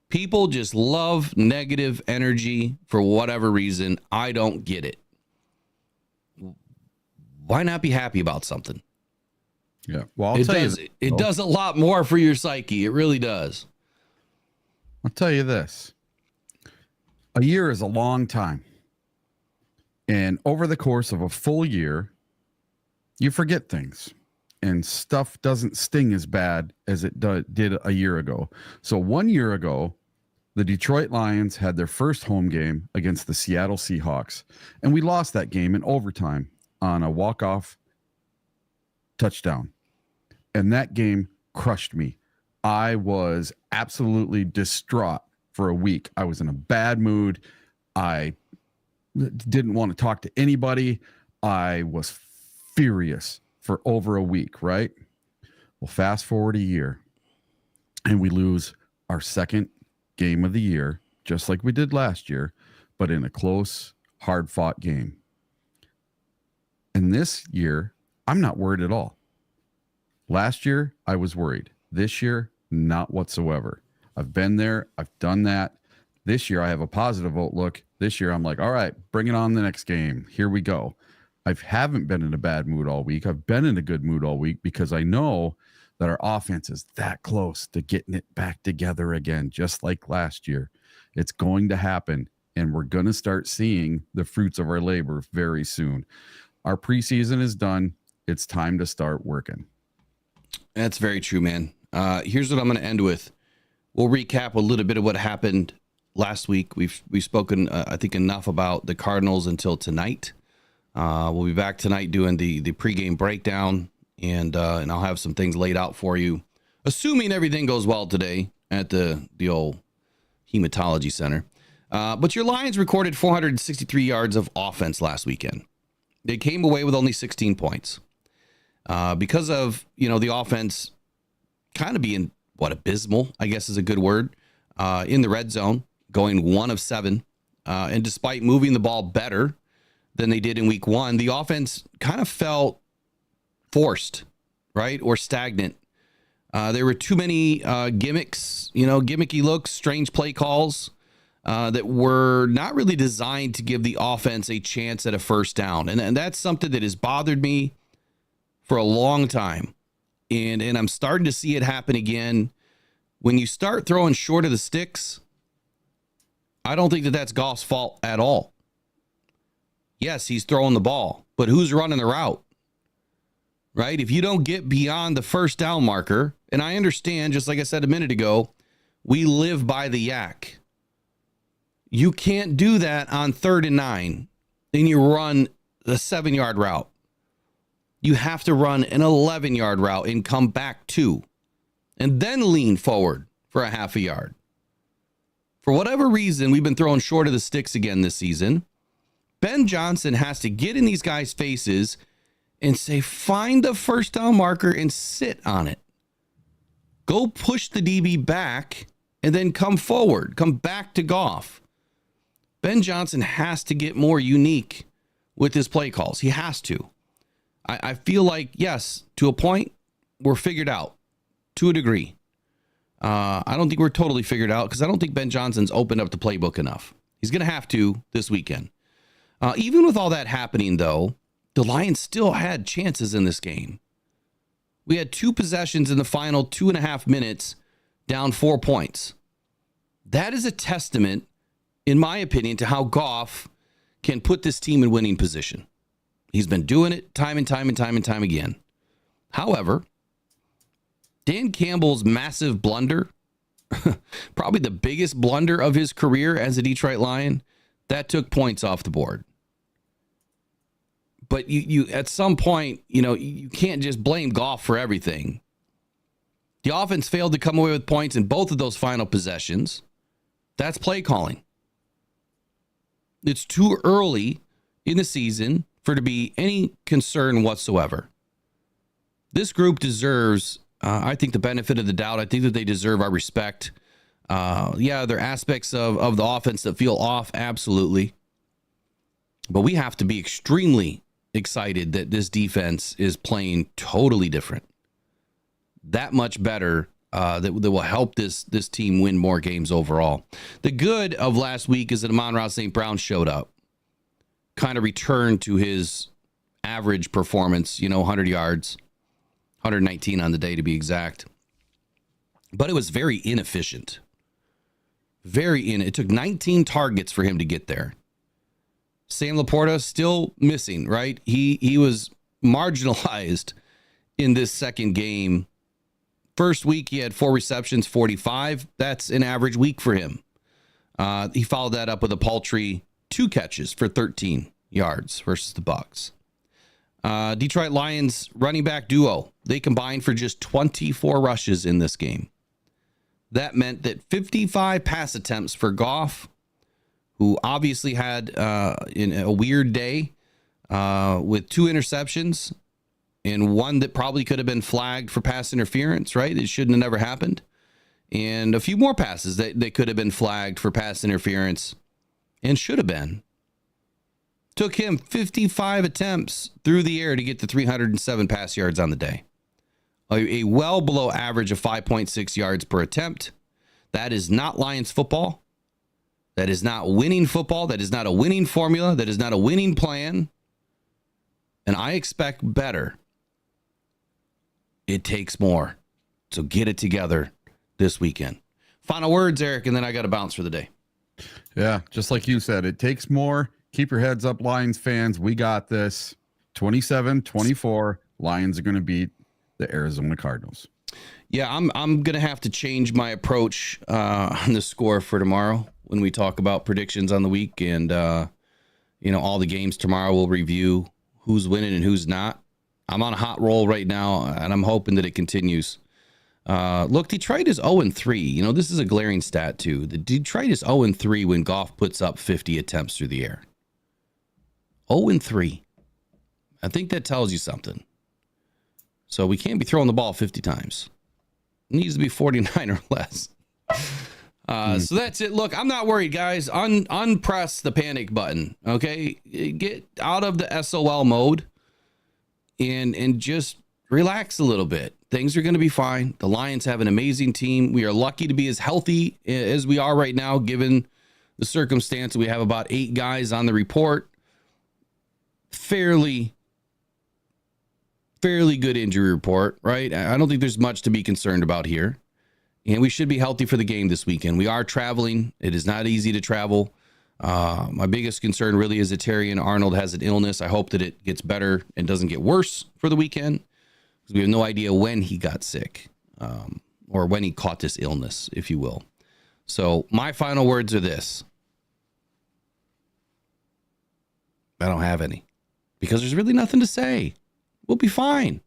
People just love negative energy for whatever reason. I don't get it. Why not be happy about something? Yeah. Well, It does a lot more for your psyche. It really does. I'll tell you this. A year is a long time. And over the course of a full year, you forget things. And stuff doesn't sting as bad as it did a year ago. So 1 year ago, the Detroit Lions had their first home game against the Seattle Seahawks. And we lost that game in overtime on a walk-off touchdown. And that game crushed me. I was absolutely distraught for a week. I was in a bad mood. I didn't want to talk to anybody. I was furious for over a week, right? Well, fast forward a year, and we lose our second game of the year, just like we did last year, but in a close, hard-fought game. And this year, I'm not worried at all. Last year, I was worried. This year, not whatsoever. I've been there. I've done that. This year, I have a positive outlook. This year, I'm like, all right, bring it on the next game. Here we go. I haven't been in a bad mood all week. I've been in a good mood all week because I know that our offense is that close to getting it back together again, just like last year. It's going to happen, and we're going to start seeing the fruits of our labor very soon. Our preseason is done. It's time to start working. That's very true, man. Here's what I'm going to end with. We'll recap a little bit of what happened last week. We've spoken, I think, enough about the Cardinals until tonight. We'll be back tonight doing the pregame breakdown, and I'll have some things laid out for you, assuming everything goes well today at the old hematology center. But your Lions recorded 463 yards of offense last weekend. They came away with only 16 points. Because of, the offense kind of being, abysmal, I guess is a good word, in the red zone, going 1 of 7. And despite moving the ball better than they did in week 1, the offense kind of felt forced, right? Or stagnant. There were too many gimmicks, gimmicky looks, strange play calls that were not really designed to give the offense a chance at a first down. And that's something that has bothered me for a long time. And I'm starting to see it happen again. When you start throwing short of the sticks, I don't think that that's Goff's fault at all. Yes, he's throwing the ball, but who's running the route? Right? If you don't get beyond the first down marker, and I understand, just like I said a minute ago, we live by the yak. You can't do that on 3rd and 9, and you run the 7-yard route. You have to run an 11-yard route and come back 2, and then lean forward for a half a yard. For whatever reason, we've been throwing short of the sticks again this season. Ben Johnson has to get in these guys' faces and say, find the first down marker and sit on it. Go push the DB back and then come forward. Come back to Goff. Ben Johnson has to get more unique with his play calls. He has to. I feel like, yes, to a point, we're figured out to a degree. I don't think we're totally figured out because I don't think Ben Johnson's opened up the playbook enough. He's going to have to this weekend. Even with all that happening, though, the Lions still had chances in this game. We had 2 possessions in the final 2.5 minutes, down 4 points. That is a testament, in my opinion, to how Goff can put this team in winning position. He's been doing it time and time again. However, Dan Campbell's massive blunder, probably the biggest blunder of his career as a Detroit Lion, that took points off the board. But you at some point, you can't just blame Goff for everything. The offense failed to come away with points in both of those final possessions. That's play calling. It's too early in the season for to be any concern whatsoever. This group deserves, I think, the benefit of the doubt. I think that they deserve our respect. There are aspects of the offense that feel off, absolutely. But we have to be extremely excited that this defense is playing totally different. That much better, that will help this team win more games overall. The good of last week is that Amon-Ra St. Brown showed up. Kind of returned to his average performance, 100 yards, 119 on the day to be exact. But it was very inefficient. It took 19 targets for him to get there. Sam Laporta still missing, right? He was marginalized in this second game. First week, he had 4 receptions, 45. That's an average week for him. He followed that up with a paltry 2 catches for 13 yards versus the Bucs. Detroit Lions running back duo, they combined for just 24 rushes in this game. That meant that 55 pass attempts for Goff, who obviously had in a weird day with 2 interceptions and one that probably could have been flagged for pass interference, right? It shouldn't have never happened. And a few more passes that could have been flagged for pass interference and should have been. Took him 55 attempts through the air to get to 307 pass yards on the day. A well below average of 5.6 yards per attempt. That is not Lions football. That is not winning football. That is not a winning formula. That is not a winning plan. And I expect better. It takes more. So get it together this weekend. Final words, Eric, and then I got to bounce for the day. Yeah, just like you said, it takes more. Keep your heads up, Lions fans. We got this. 27-24. Lions are going to beat the Arizona Cardinals. Yeah, I'm going to have to change my approach on the score for tomorrow when we talk about predictions on the week. And, all the games tomorrow we'll review who's winning and who's not. I'm on a hot roll right now, and I'm hoping that it continues. Look, Detroit is 0-3. This is a glaring stat, too. The Detroit is 0-3 when Goff puts up 50 attempts through the air. 0-3. I think that tells you something. So we can't be throwing the ball 50 times. It needs to be 49 or less. So that's it. Look, I'm not worried, guys. Unpress the panic button, okay? Get out of the SOL mode and just relax a little bit. Things are going to be fine. The Lions have an amazing team. We are lucky to be as healthy as we are right now, given the circumstance. We have about 8 guys on the report. Fairly good injury report, right? I don't think there's much to be concerned about here. And we should be healthy for the game this weekend. We are traveling. It is not easy to travel. My biggest concern really is that Terrion Arnold has an illness. I hope that it gets better and doesn't get worse for the weekend, because we have no idea when he got sick or when he caught this illness, if you will. So my final words are this. I don't have any, because there's really nothing to say. We'll be fine.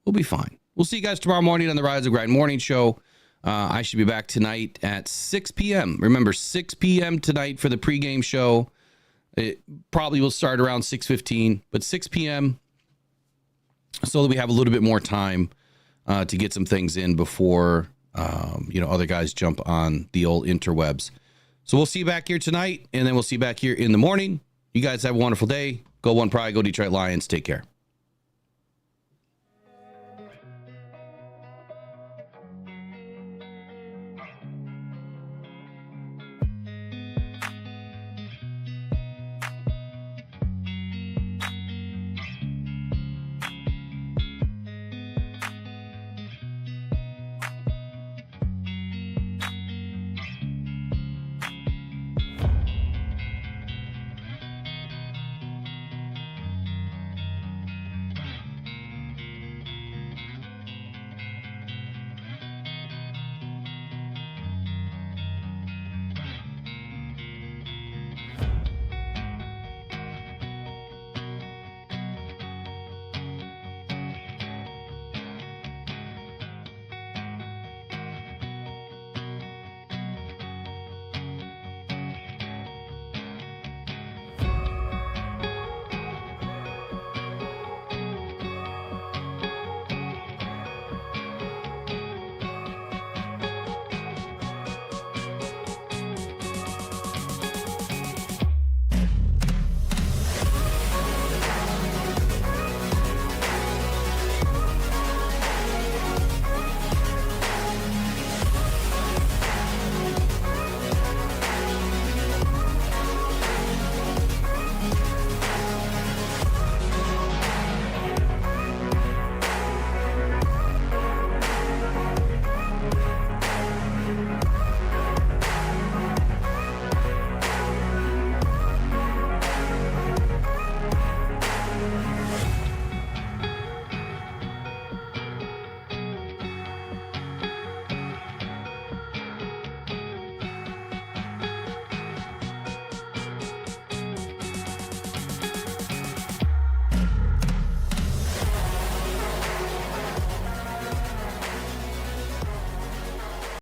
We'll be fine. We'll see you guys tomorrow morning on the Rise of Grind Morning Show. I should be back tonight at 6 p.m. Remember, 6 p.m. tonight for the pregame show. It probably will start around 6:15, but 6 p.m. so that we have a little bit more time to get some things in before other guys jump on the old interwebs. So we'll see you back here tonight, and then we'll see you back here in the morning. You guys have a wonderful day. Go One Pride, go Detroit Lions. Take care.